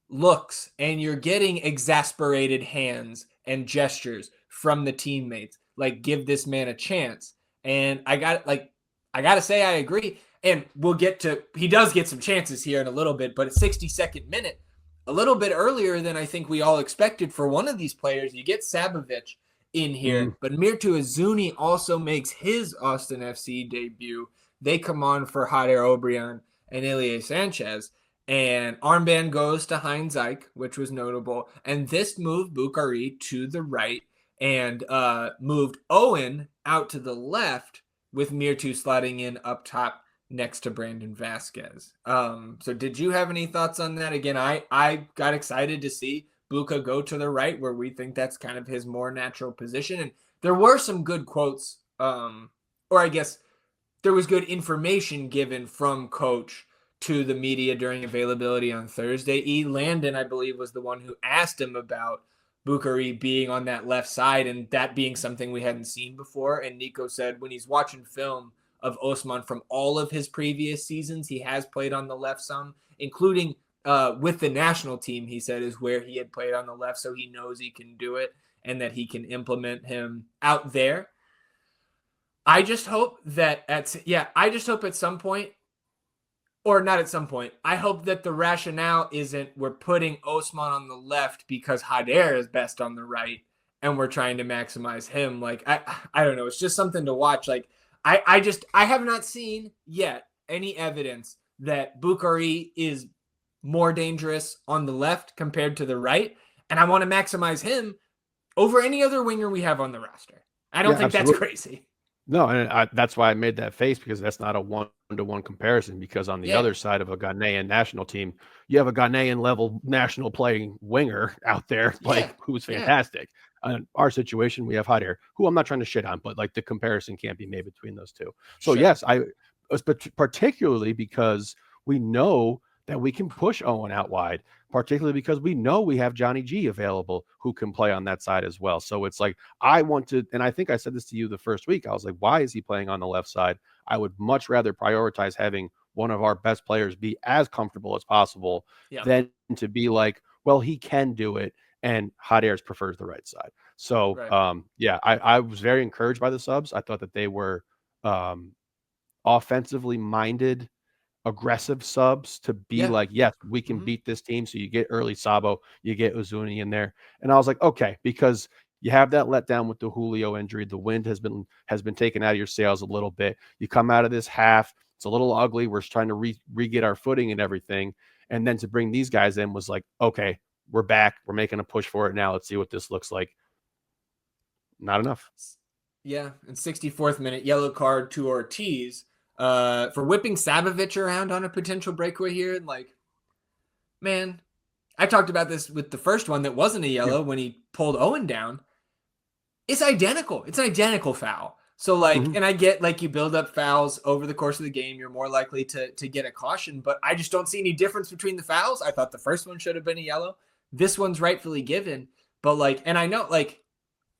looks and you're getting exasperated hands and gestures from the teammates. Like, give this man a chance. And I got to say, I agree. And he does get some chances here in a little bit, but at 62nd minute, a little bit earlier than I think we all expected for one of these players, you get Sabovic in here, but Mirtu Azuni also makes his Austin FC debut. They come on for Jader Obrian and Ilie Sanchez, and armband goes to Heinz Eich, which was notable. And this moved Bukhari to the right and moved Owen out to the left, with Mirtu sliding in up top next to Brandon Vasquez. So did you have any thoughts on that? Again, I got excited to see Buka go to the right, where we think that's kind of his more natural position. And there were some good quotes, or I guess there was good information given from coach to the media during availability on Thursday. E. Landon, I believe, was the one who asked him about Bukhari being on that left side and that being something we hadn't seen before. And Nico said when he's watching film of Osman from all of his previous seasons, he has played on the left some, including with the national team, he said, is where he had played on the left. So he knows he can do it and that he can implement him out there. I just hope that at some point, or not at some point, I hope that the rationale isn't we're putting Osman on the left because Jader is best on the right and we're trying to maximize him. Like, I don't know. It's just something to watch. Like, I have not seen yet any evidence that Bukhari is more dangerous on the left compared to the right. And I want to maximize him over any other winger we have on the roster. I don't think absolutely. That's crazy. No, and that's why I made that face, because that's not a one-to-one comparison, because on the other side of a Ghanaian national team, you have a Ghanaian level national playing winger out there, who's fantastic. In our situation, we have Jader, who I'm not trying to shit on, but like the comparison can't be made between those two. So yes, particularly because we know that we can push Owen out wide, particularly because we know we have Johnny G available who can play on that side as well. So it's like, I want to, and I think I said this to you the first week, I was like, why is he playing on the left side? I would much rather prioritize having one of our best players be as comfortable as possible than to be like, well, he can do it, and Jader's prefers the right side. So, I was very encouraged by the subs. I thought that they were offensively minded, aggressive subs to be like, yes, we can beat this team. So you get early Sabo, you get Uzuni in there. And I was like, okay, because you have that letdown with the Julio injury. The wind has been taken out of your sails a little bit. You come out of this half, it's a little ugly. We're trying to re-get our footing and everything. And then to bring these guys in was like, okay, we're back. We're making a push for it now. Let's see what this looks like. Not enough. Yeah. And 64th minute, yellow card to Ortiz. For whipping Sabovic around on a potential breakaway here. And like, man, I talked about this with the first one that wasn't a yellow when he pulled Owen down. It's identical. It's an identical foul. So like, and I get like you build up fouls over the course of the game, you're more likely to get a caution, but I just don't see any difference between the fouls. I thought the first one should have been a yellow. This one's rightfully given, but like, and I know like,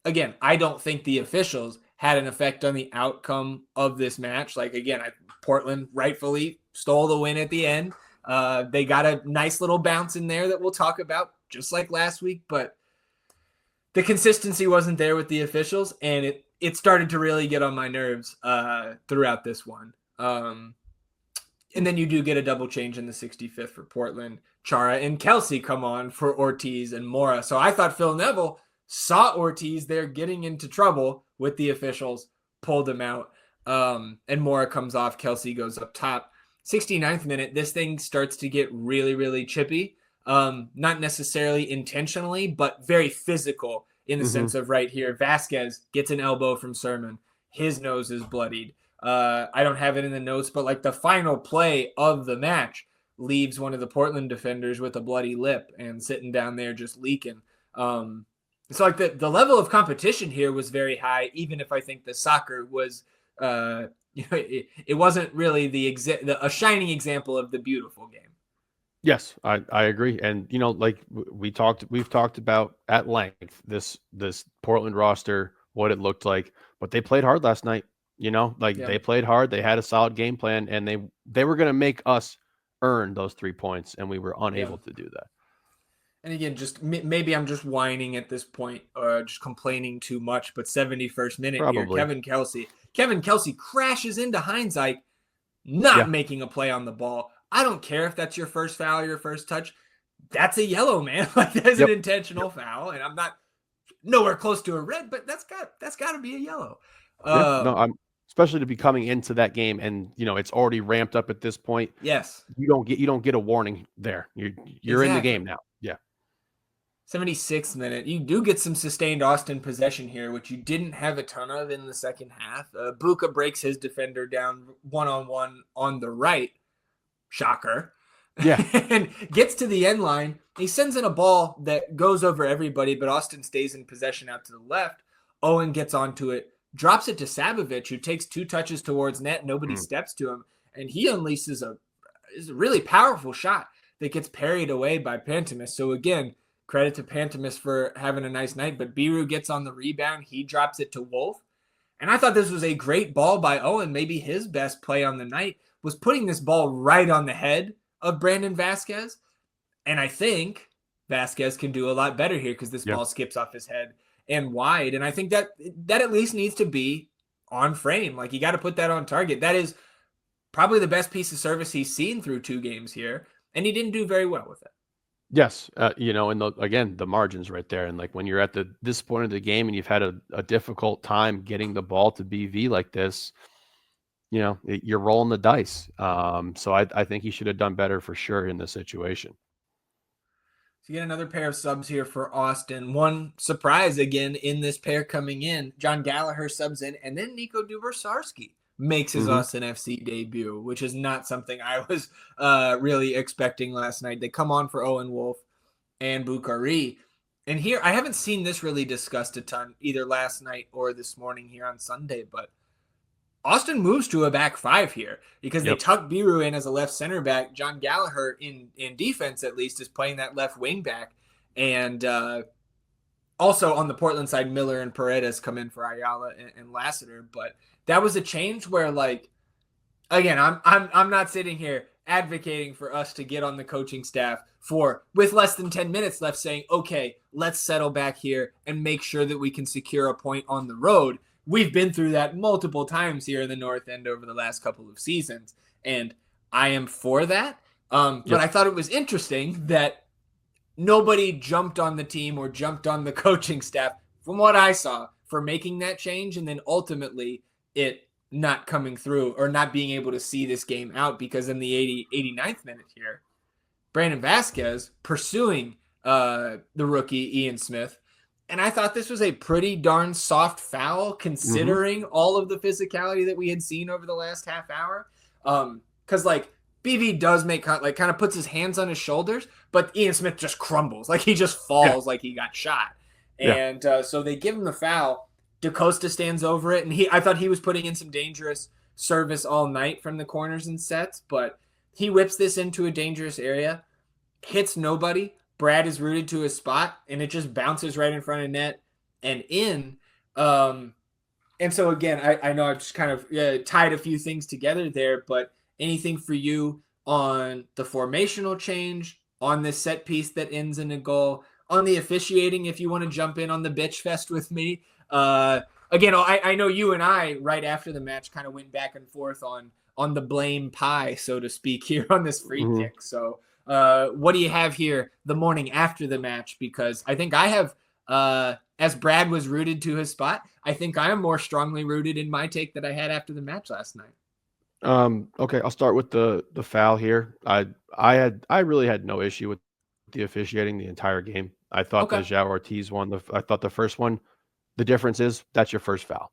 again, I don't think the officials had an effect on the outcome of this match. Like, again, Portland rightfully stole the win at the end. They got a nice little bounce in there that we'll talk about, just like last week, but the consistency wasn't there with the officials, and it started to really get on my nerves throughout this one. And then you do get a double change in the 65th for Portland. Chara and Kelsey come on for Ortiz and Mora. So I thought Phil Neville saw Ortiz there getting into trouble with the officials, pulled him out. And Mora comes off. Kelsey goes up top. 69th minute, this thing starts to get really, really chippy. Not necessarily intentionally, but very physical in the Mm-hmm. sense of right here. Vasquez gets an elbow from Sermon. His nose is bloodied. I don't have it in the notes, but like the final play of the match leaves one of the Portland defenders with a bloody lip and sitting down there just leaking. So like the level of competition here was very high, even if I think the soccer was it wasn't really a shining example of the beautiful game. Yes, I agree. And like we've talked about at length this Portland roster, what it looked like, but they played hard last night. Like Yeah. they played hard, they had a solid game plan, and they were going to make us earn those 3 points, and we were Yeah. unable to do that. And again, just maybe I'm just whining at this point or just complaining too much, but 71st minute here, Probably. Kevin Kelsey crashes into Hindsight, not Yeah. making a play on the ball. I don't care if that's your first foul or your first touch. That's a yellow, man. Like that's an Yep. intentional foul, and I'm not nowhere close to a red, but that's got to be a yellow. Yeah. No, I'm especially to be coming into that game, and it's already ramped up at this point. Yes, You don't get a warning there. You're in the exactly. game now. Yeah. 76th minute, you do get some sustained Austin possession here, which you didn't have a ton of in the second half. Buka breaks his defender down one-on-one on the right. Shocker. Yeah. And gets to the end line. He sends in a ball that goes over everybody, but Austin stays in possession out to the left. Owen gets onto it, drops it to Sabovic, who takes 2 touches towards net. Nobody steps to him, and he unleashes a really powerful shot that gets parried away by Pantemis. So again, credit to Pantemis for having a nice night, but Biru gets on the rebound. He drops it to Wolf. And I thought this was a great ball by Owen. Maybe his best play on the night was putting this ball right on the head of Brandon Vasquez. And I think Vasquez can do a lot better here because this Yeah. ball skips off his head and wide. And I think that at least needs to be on frame. Like you got to put that on target. That is probably the best piece of service he's seen through 2 games here. And he didn't do very well with it. Yes, and again, the margins right there, and like when you're at this point of the game and you've had a difficult time getting the ball to BV like this, you're rolling the dice. So I think he should have done better for sure in this situation. So you get another pair of subs here for Austin. One surprise again in this pair coming in. John Gallagher subs in, and then Nico Dubersarski makes his Austin FC debut, which is not something I was really expecting last night. They come on for Owen Wolf and Bukhari. And here, I haven't seen this really discussed a ton either last night or this morning here on Sunday, but Austin moves to a back 5 here because they tuck Biru in as a left center back. John Gallagher in defense, at least, is playing that left wing back. And also on the Portland side, Miller and Paredes come in for Ayala and Lassiter. But that was a change where, like, again, I'm not sitting here advocating for us to get on the coaching staff with less than 10 minutes left saying, okay, let's settle back here and make sure that we can secure a point on the road. We've been through that multiple times here in the North End over the last couple of seasons, and I am for that. But I thought it was interesting that nobody jumped on the team or jumped on the coaching staff, from what I saw, for making that change, and then ultimately it not coming through or not being able to see this game out because in the 89th minute here, Brandon Vasquez pursuing the rookie Ian Smith. And I thought this was a pretty darn soft foul considering all of the physicality that we had seen over the last half hour. Because like BV does make kind of puts his hands on his shoulders, but Ian Smith just crumbles. Like he just falls like he got shot. And so they give him the foul. DaCosta stands over it. And I thought he was putting in some dangerous service all night from the corners and sets, but he whips this into a dangerous area, hits nobody. Brad is rooted to his spot, and it just bounces right in front of net and in. And so, again, I know I've just kind of tied a few things together there, but anything for you on the formational change, on this set piece that ends in a goal, on the officiating, if you want to jump in on the bitch fest with me. Again, I know you and I, right after the match, kind of went back and forth on the blame pie, so to speak, here on this free kick. So what do you have here the morning after the match? Because I think I have as Brad was rooted to his spot, I think I am more strongly rooted in my take that I had after the match last night. Okay, I'll start with the foul here. I really had no issue with the officiating the entire game. I thought the Okay. João Ortiz one, I thought the first one, the difference is that's your first foul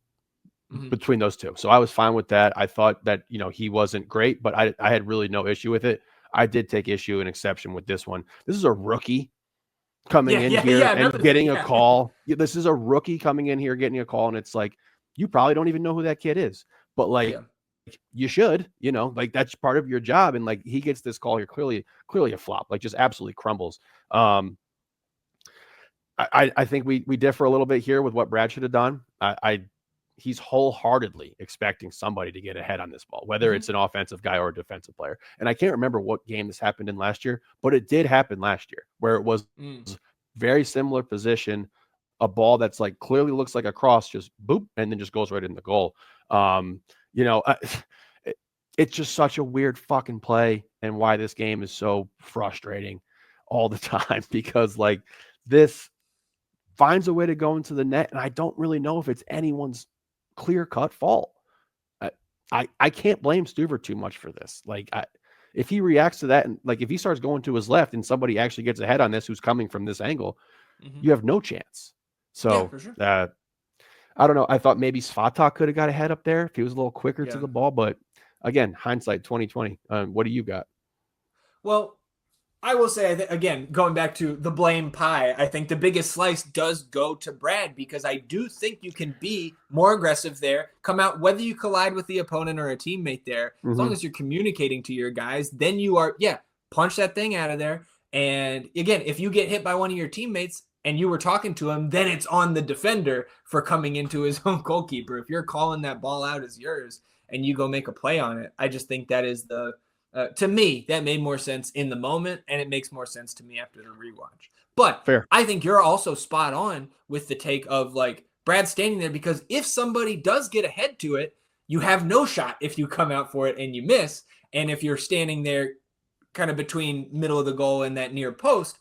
Mm-hmm. between those two. So I was fine with that. I thought that, he wasn't great, but I had really no issue with it. I did take issue and exception with this one. This is a rookie coming in here and getting a call. This is a rookie coming in here getting a call, and it's like, you probably don't even know who that kid is. But you should, that's part of your job. And he gets this call here, clearly a flop, just absolutely crumbles. I think we differ a little bit here with what Brad should have done. He's wholeheartedly expecting somebody to get ahead on this ball, whether it's an offensive guy or a defensive player. And I can't remember what game this happened in last year, but it did happen last year where it was very similar position, a ball that's clearly looks like a cross, just boop, and then just goes right in the goal. It's just such a weird fucking play, and why this game is so frustrating all the time, because this finds a way to go into the net, and I don't really know if it's anyone's clear-cut fault. I can't blame Stuver too much for this. If he reacts to that, and if he starts going to his left and somebody actually gets ahead on this who's coming from this angle, you have no chance. So yeah, for sure. I don't know. I thought maybe Svatak could have got ahead up there if he was a little quicker to the ball, but again, hindsight 2020. What do you got? Well, I will say, again, going back to the blame pie, I think the biggest slice does go to Brad, because I do think you can be more aggressive there, come out, whether you collide with the opponent or a teammate there, as long as you're communicating to your guys, then you are, punch that thing out of there. And again, if you get hit by one of your teammates and you were talking to him, then it's on the defender for coming into his own goalkeeper. If you're calling that ball out as yours and you go make a play on it, I just think that is to me, that made more sense in the moment, and it makes more sense to me after the rewatch. But fair. I think you're also spot on with the take of Brad standing there, because if somebody does get ahead to it, you have no shot if you come out for it and you miss. And if you're standing there kind of between middle of the goal and that near post,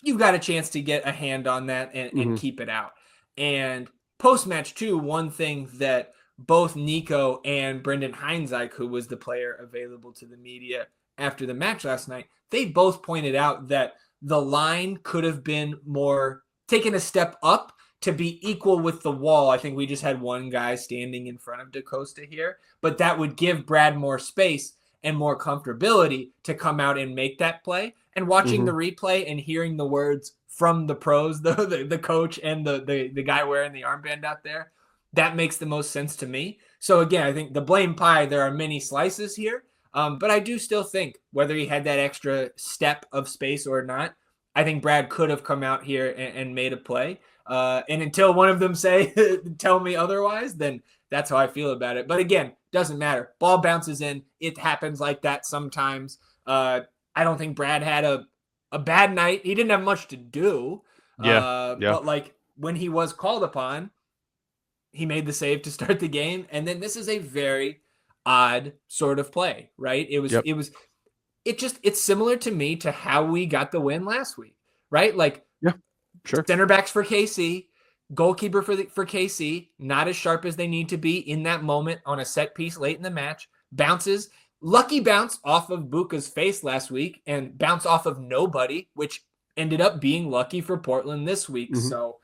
you've got a chance to get a hand on that and keep it out. And post-match too, one thing that both Nico and Brendan Heinzike, who was the player available to the media after the match last night, they both pointed out that the line could have been more taken a step up to be equal with the wall. I think we just had one guy standing in front of DaCosta here, but that would give Brad more space and more comfortability to come out and make that play. And watching the replay and hearing the words from the pros, the coach and the guy wearing the armband out there, that makes the most sense to me. So again, I think the blame pie, there are many slices here, but I do still think whether he had that extra step of space or not, I think Brad could have come out here and made a play. And until one of them tell me otherwise, then that's how I feel about it. But again, doesn't matter. Ball bounces in. It happens like that sometimes. I don't think Brad had a bad night. He didn't have much to do. But when he was called upon, he made the save to start the game. And then this is a very odd sort of play, right? It's similar to me to how we got the win last week, right? Sure. Center backs for KC, goalkeeper for KC, not as sharp as they need to be in that moment on a set piece late in the match. Bounces, lucky bounce off of Buka's face last week and bounce off of nobody, which ended up being lucky for Portland this week. So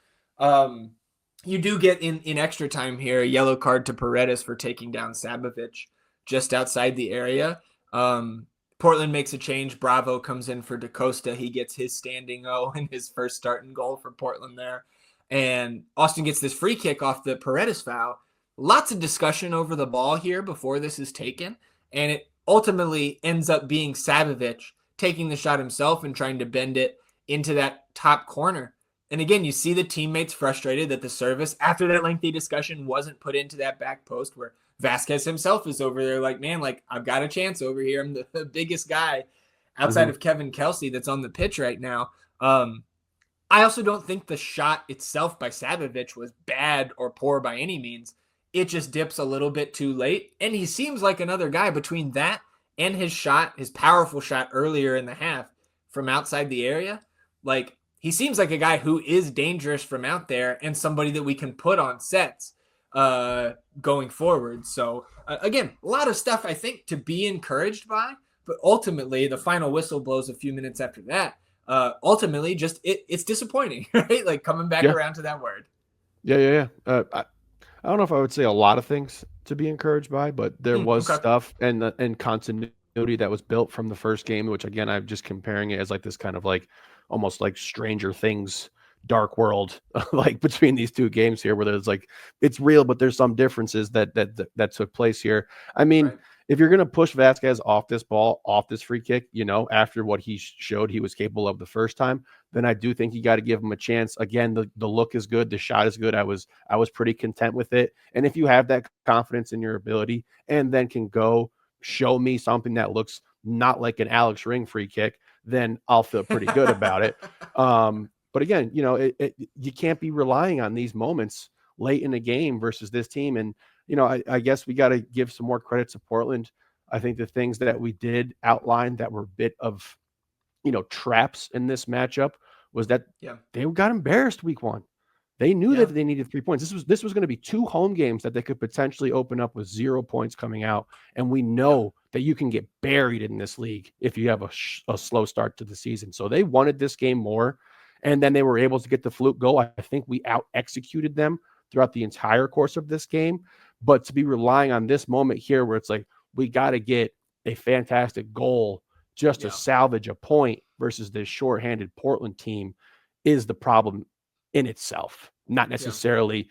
you do get in extra time here a yellow card to Paredes for taking down Sabovic just outside the area. Portland makes a change. Bravo comes in for DaCosta. He gets his standing O and his first starting goal for Portland there. And Austin gets this free kick off the Paredes foul. Lots of discussion over the ball here before this is taken. And it ultimately ends up being Sabovic taking the shot himself and trying to bend it into that top corner. And again, you see the teammates frustrated that the service, after that lengthy discussion, wasn't put into that back post where Vasquez himself is over there I've got a chance over here. I'm the biggest guy outside of Kevin Kelsey that's on the pitch right now. I also don't think the shot itself by Sabovic was bad or poor by any means. It just dips a little bit too late. And he seems like another guy between that and his shot, his powerful shot earlier in the half from outside the area. he seems like a guy who is dangerous from out there and somebody that we can put on sets going forward. So again, a lot of stuff I think to be encouraged by, but ultimately the final whistle blows a few minutes after that. Ultimately, just it's disappointing, right? Like coming back Yeah. around to that word. Yeah. I don't know if I would say a lot of things to be encouraged by, but there was Okay. stuff and continuity that was built from the first game, which again, I'm just comparing it as like this kind of like almost like Stranger Things dark world like between these two games here where there's like it's real, but there's some differences that took place here. I mean, Right. if you're going to push Vasquez off this ball, off this free kick, after what he showed he was capable of the first time, then I do think you got to give him a chance. Again, the look is good, the shot is good. I was pretty content with it. And if you have that confidence in your ability and then can go show me something that looks not like an Alex Ring free kick, then I'll feel pretty good about it. But again, you can't be relying on these moments late in the game versus this team. And I guess we got to give some more credit to Portland. I think the things that we did outline that were a bit of traps in this matchup was that Yeah. they got embarrassed week 1. They knew Yeah. that they needed 3 points. This was going to be 2 home games that they could potentially open up with 0 points coming out. And we know that you can get buried in this league if you have a slow start to the season. So they wanted this game more. And then they were able to get the fluke goal. I think we out executed them throughout the entire course of this game. But to be relying on this moment here where it's like, we got to get a fantastic goal just to salvage a point versus this shorthanded Portland team is the problem in itself, not necessarily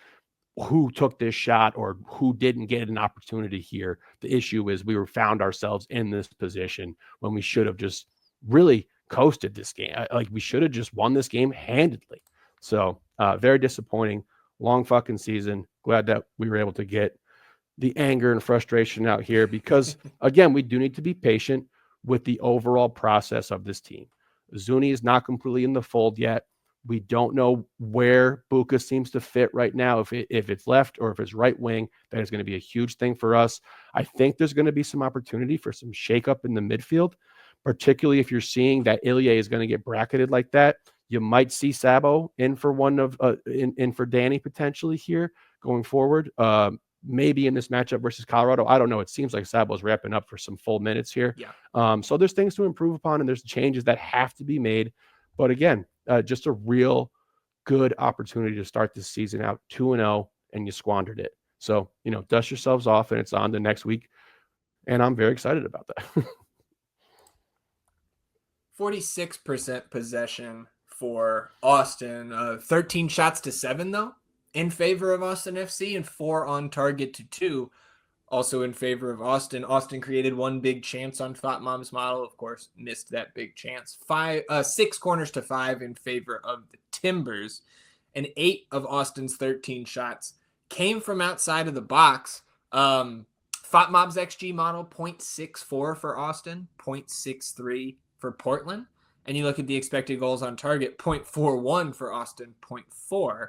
who took this shot or who didn't get an opportunity here. The issue is we found ourselves in this position when we should have just really coasted this game. Like we should have just won this game handedly. So very disappointing. Long fucking season. Glad that we were able to get the anger and frustration out here because, again, we do need to be patient with the overall process of this team. Zuni is not completely in the fold yet. We don't know where Buka seems to fit right now, if it's left or if it's right wing. That is going to be a huge thing for us. I think there's going to be some opportunity for some shakeup in the midfield, particularly if you're seeing that Ilya is going to get bracketed like that. You might see Sabo in for in for Danny potentially here going forward. Maybe in this matchup versus Colorado. I don't know. It seems like Sabo's wrapping up for some full minutes here. Yeah. So there's things to improve upon and there's changes that have to be made. But again, just a real good opportunity to start this season out 2-0 and you squandered it. So, dust yourselves off and it's on to next week. And I'm very excited about that. 46% possession for Austin. 13 shots to 7, though, in favor of Austin FC and 4 on target to 2. Also in favor of Austin. Austin created 1 big chance on Fatmom's model. Of course, missed that big chance. 6 corners to 5 in favor of the Timbers. And 8 of Austin's 13 shots came from outside of the box. Fatmob's XG model, 0.64 for Austin, 0.63 for Portland. And you look at the expected goals on target, 0.41 for Austin, 0.4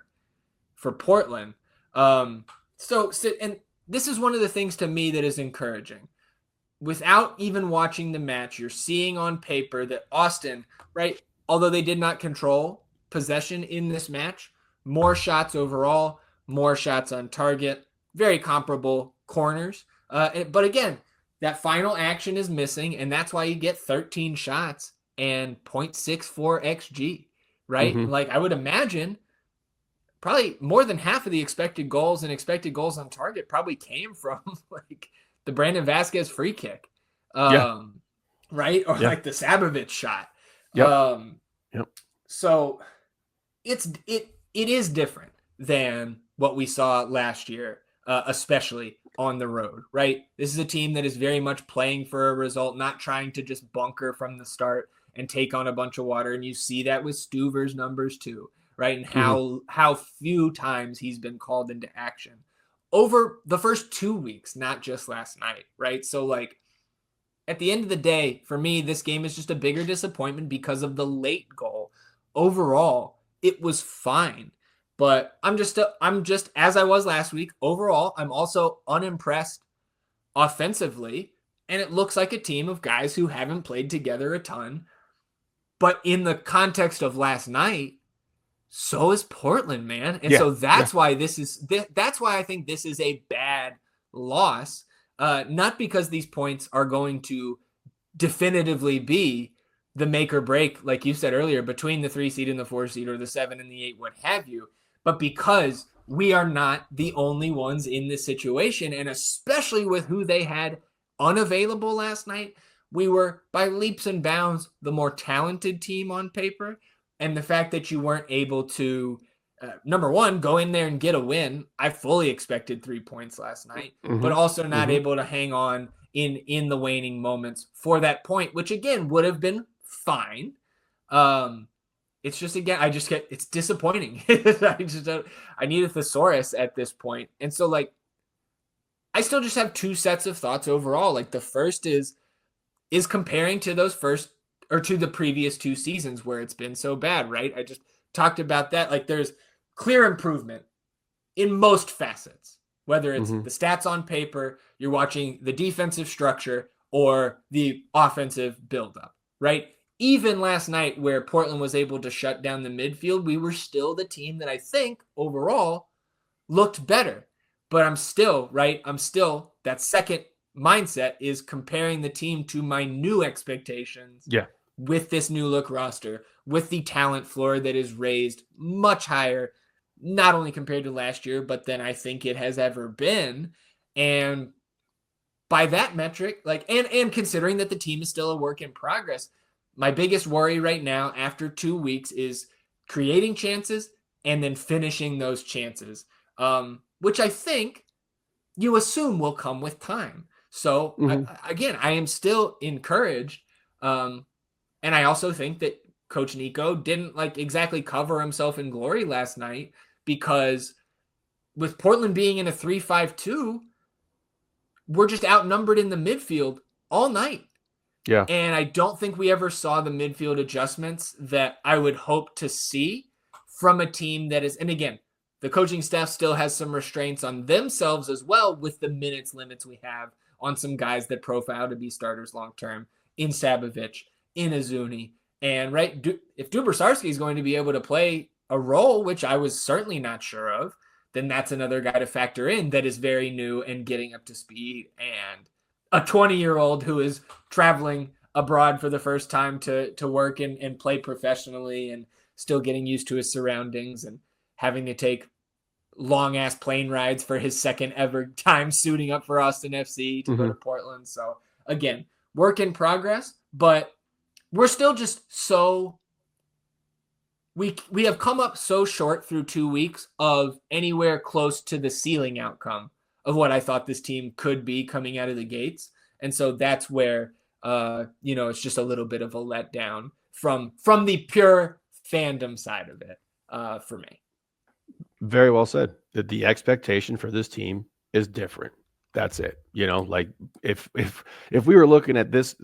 for Portland. And this is one of the things to me that is encouraging. Without even watching the match, you're seeing on paper that Austin, right, although they did not control possession in this match, more shots overall, more shots on target, very comparable corners. But again, that final action is missing, and that's why you get 13 shots and 0.64 XG, right? Mm-hmm. Like I would imagine probably more than half of the expected goals and expected goals on target probably came from like the Brandon Vasquez free kick, right? Or like the Sabovich shot. Yep. So it is different than what we saw last year, especially on the road, right? This is a team that is very much playing for a result, not trying to just bunker from the start and take on a bunch of water. And you see that with Stuver's numbers too, right? And how few times he's been called into action over the first 2 weeks, not just last night, right? So like at the end of the day, for me, this game is just a bigger disappointment because of the late goal. Overall, it was fine. But I'm just as I was last week. Overall, I'm also unimpressed offensively, and it looks like a team of guys who haven't played together a ton. But in the context of last night, so is Portland, man. And Yeah, so yeah. that's why that's why I think this is a bad loss. Not because these points are going to definitively be the make or break, like you said earlier, between the 3 seed and the 4 seed, or the 7 and the 8, what have you, but because we are not the only ones in this situation. And especially with who they had unavailable last night, we were by leaps and bounds the more talented team on paper. And the fact that you weren't able to, number one, go in there and get a win. I fully expected 3 points last night, but Mm-hmm. also not Mm-hmm. able to hang on in the waning moments for that point, which again would have been fine. It's just, again, it's disappointing. I need a thesaurus at this point. And so, like, I still just have two sets of thoughts overall. Like, the first is comparing to those first, or to the previous 2 seasons where it's been so bad, right? I just talked about that. Like, there's clear improvement in most facets, whether it's Mm-hmm. the stats on paper, you're watching the defensive structure, or the offensive buildup, right? Even last night, where Portland was able to shut down the midfield, we were still the team that I think overall looked better. But I'm still, right? That second mindset is comparing the team to my new expectations Yeah. with this new look roster, with the talent floor that is raised much higher, not only compared to last year, but than I think it has ever been. And by that metric, like, and considering that the team is still a work in progress, my biggest worry right now after 2 weeks is creating chances and then finishing those chances, which I think you assume will come with time. So Mm-hmm. again, I am still encouraged, and I also think that Coach Nico didn't like exactly cover himself in glory last night, because with Portland being in a 3-5-2, we're just outnumbered in the midfield all night. Yeah. And I don't think we ever saw the midfield adjustments that I would hope to see from a team that is, and again, the coaching staff still has some restraints on themselves as well, with the minutes limits we have on some guys that profile to be starters long term, in Sabovic, in Azuni. And right, if Dubrsarski is going to be able to play a role, which I was certainly not sure of, then that's another guy to factor in that is very new and getting up to speed, and a 20-year-old who is traveling abroad for the first time to work and play professionally, and still getting used to his surroundings, and having to take long ass plane rides for his second ever time suiting up for Austin FC to go Mm-hmm. to Portland. So again, work in progress, but we're still just so we have come up so short through 2 weeks of anywhere close to the ceiling outcome of what I thought this team could be coming out of the gates. And so that's where it's just a little bit of a letdown from the pure fandom side of it, for me. Very well said. The expectation for this team is different. That's it. Like, if we were looking at these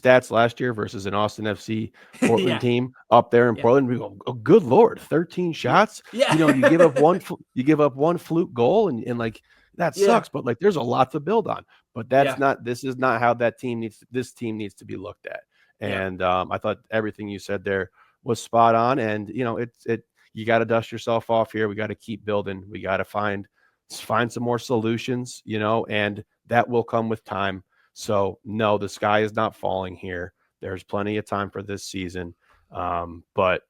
stats last year versus an Austin FC Portland Yeah. team up there in Yeah. Portland, we go, oh, good Lord, 13 shots. Yeah. You give up one fluke goal, and like, that Yeah. sucks. But like, there's a lot to build on. But this is not how this team needs to be looked at. Yeah. And I thought everything you said there was spot on. And you got to dust yourself off here. We got to keep building. We got to find some more solutions, and that will come with time. So no, the sky is not falling here. There's plenty of time for this season. But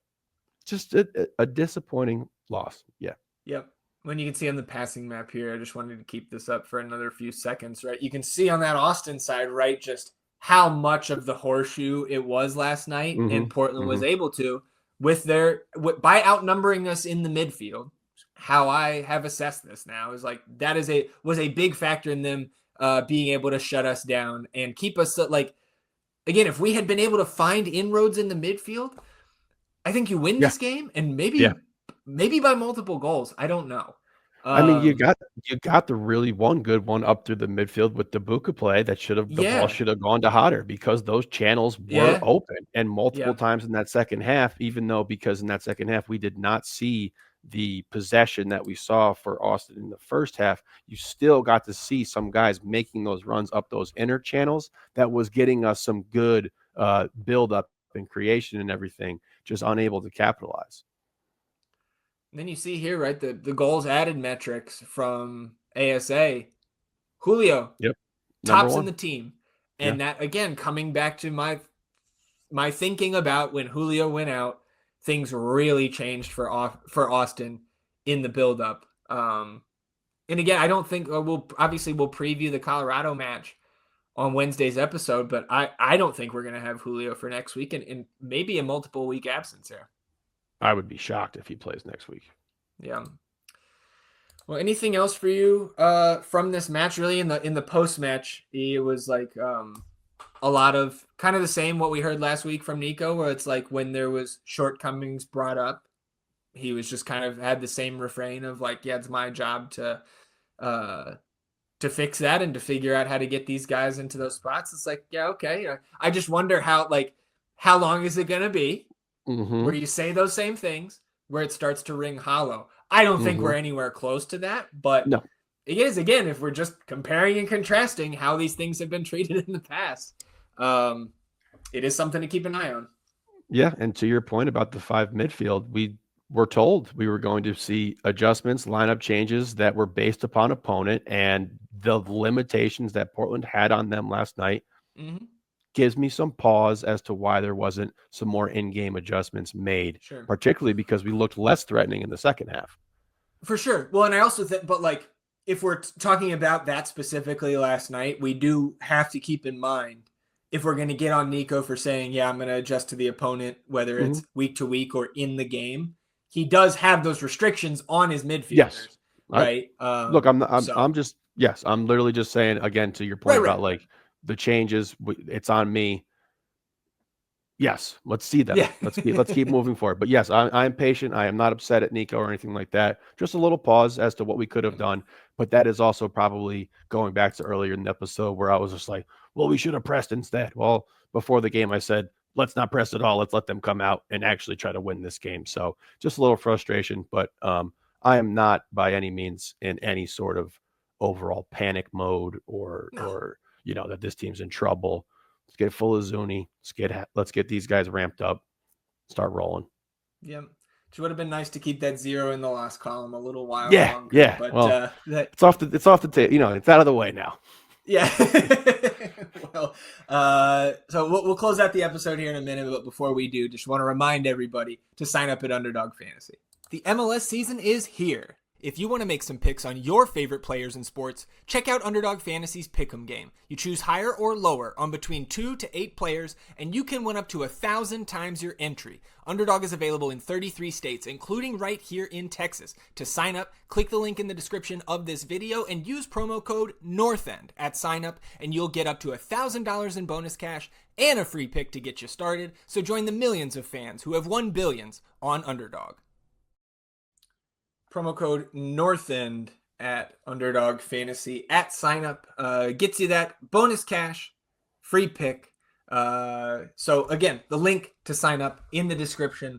just a disappointing loss. Yeah. Yep. When you can see on the passing map here, I just wanted to keep this up for another few seconds, right? You can see on that Austin side, right, just how much of the horseshoe it was last night, Mm-hmm. and Portland was Mm-hmm. able to, by outnumbering us in the midfield. How I have assessed this now is like that was a big factor in them being able to shut us down and keep us, like, again, if we had been able to find inroads in the midfield, I think you win Yeah. this game, and Yeah. maybe by multiple goals. I don't know. I mean, you got the really one good one up through the midfield with the Buka play that the ball Yeah. should have gone to Hodder, because those channels were Yeah. open, and multiple Yeah. times in that second half, because in that second half we did not see the possession that we saw for Austin in the first half. You still got to see some guys making those runs up those inner channels that was getting us some good build up and creation and everything, just unable to capitalize. And then you see here, right, the goals added metrics from ASA. Julio, Yep. Number tops in one. the team. Yeah. And that, again, coming back to my thinking about when Julio went out, things really changed for Austin in the buildup. And again, I don't think we'll preview the Colorado match on Wednesday's episode, but I don't think we're going to have Julio for next week, and maybe a multiple week absence there. I would be shocked if he plays next week. Yeah. Well, anything else for you from this match? Really, in the post match, it was like a lot of kind of the same what we heard last week from Nico, where it's like when there was shortcomings brought up, he was just kind of had the same refrain of like, yeah, it's my job to fix that and to figure out how to get these guys into those spots. It's like, yeah, okay. I just wonder how long is it going to be where you say those same things, where it starts to ring hollow. I don't think we're anywhere close to that, but no. It is, again, if we're just comparing and contrasting how these things have been treated in the past, it is something to keep an eye on. Yeah, and to your point about the 5 midfield, we were told we were going to see adjustments, lineup changes that were based upon opponent, and the limitations that Portland had on them last night gives me some pause as to why there wasn't some more in-game adjustments made, particularly because we looked less threatening in the second half. For sure. Well, and I also think, but like, if we're talking about that specifically last night, we do have to keep in mind, if we're going to get on Nico for saying, yeah, I'm going to adjust to the opponent, whether it's week to week or in the game, he does have those restrictions on his midfielders. Yes. Right. Look, I'm literally just saying, again, to your point about like the changes, it's on me. Yes, let's see them. Yeah. Let's keep moving forward. But yes, I'm patient. I am not upset at Nico or anything like that. Just a little pause as to what we could have done. But that is also probably going back to earlier in the episode where I was just like, well, we should have pressed instead. Well, before the game, I said, let's not press at all. Let's let them come out and actually try to win this game. So just a little frustration, but I am not by any means in any sort of overall panic mode or that this team's in trouble. Let's get full of Zuni. Let's get these guys ramped up. Start rolling. Yeah. It would have been nice to keep that 0 in the last column a little while longer. Yeah. But well, it's off the table. It's out of the way now. Yeah. Well, so we'll close out the episode here in a minute, but before we do, just want to remind everybody to sign up at Underdog Fantasy. The MLS season is here. If you want to make some picks on your favorite players in sports, check out Underdog Fantasy's Pick'em game. You choose higher or lower on between 2 to 8 players, and you can win up to 1,000 times your entry. Underdog is available in 33 states, including right here in Texas. To sign up, click the link in the description of this video and use promo code NORTHEND at sign up, and you'll get up to $1,000 in bonus cash and a free pick to get you started. So join the millions of fans who have won billions on Underdog. Promo code NORTHEND at Underdog Fantasy at sign up gets you that bonus cash, free pick. So again, the link to sign up in the description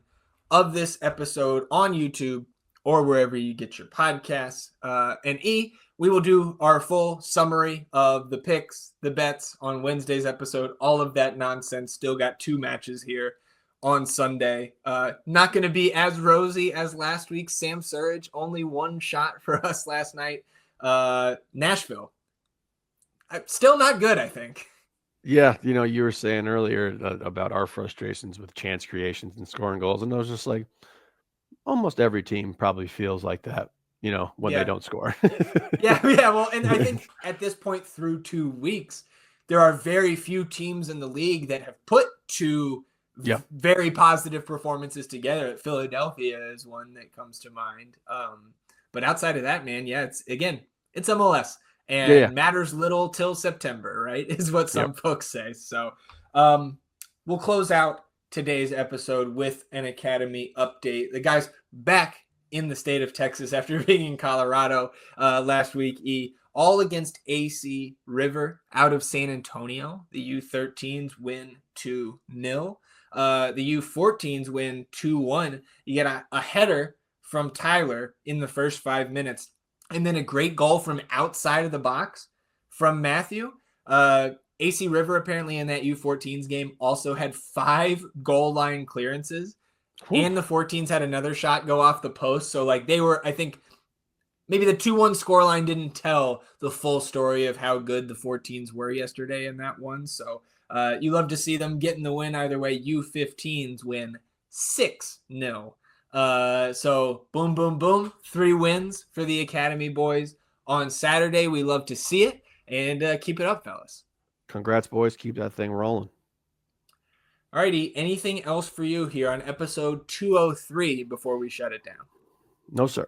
of this episode on YouTube or wherever you get your podcasts. And we will do our full summary of the picks, the bets on Wednesday's episode, all of that nonsense. Still got 2 matches here on Sunday. Not going to be as rosy as last week. Sam Surridge, only 1 shot for us last night. Nashville, still not good, I think. Yeah, you were saying earlier about our frustrations with chance creations and scoring goals, and I was just like, almost every team probably feels like that, when they don't score. Yeah. Well, and I think at this point through 2 weeks, there are very few teams in the league that have put 2 very positive performances together. Philadelphia is one that comes to mind. But outside of that, man, it's MLS and matters little till September, right? Is what some folks say. So we'll close out today's episode with an Academy update. The guys back in the state of Texas after being in Colorado last week, all against AC River out of San Antonio. The U13s win 2-0. The U14s win 2-1. You get a header from Tyler in the first 5 minutes, and then a great goal from outside of the box from Matthew. AC River apparently in that U14s game also had 5 goal line clearances. Whew. And the 14s had another shot go off the post. So like they were, I think maybe the 2-1 scoreline didn't tell the full story of how good the 14s were yesterday in that one. So you love to see them getting the win either way. U15s win 6-0. So boom, boom, boom. 3 wins for the Academy boys on Saturday. We love to see it, and keep it up, fellas. Congrats, boys. Keep that thing rolling. Alrighty, anything else for you here on episode 203 before we shut it down? No, sir.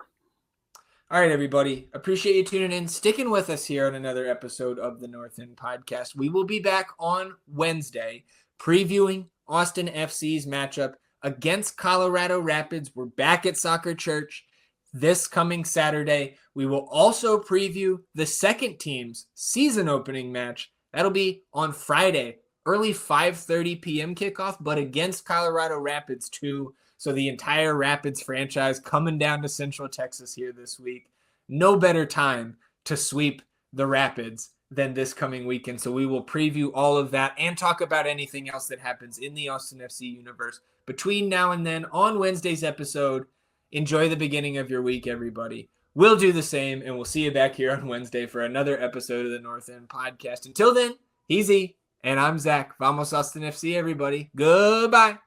All right, everybody. Appreciate you tuning in, sticking with us here on another episode of the North End Podcast. We will be back on Wednesday previewing Austin FC's matchup against Colorado Rapids. We're back at Soccer Church this coming Saturday. We will also preview the second team's season opening match. That'll be on Friday, early 5:30 p.m. kickoff, but against Colorado Rapids too. So the entire Rapids franchise coming down to Central Texas here this week. No better time to sweep the Rapids than this coming weekend. So we will preview all of that and talk about anything else that happens in the Austin FC universe between now and then on Wednesday's episode. Enjoy the beginning of your week, everybody. We'll do the same, and we'll see you back here on Wednesday for another episode of the North End Podcast. Until then, he's E, and I'm Zach. Vamos Austin FC, everybody. Goodbye.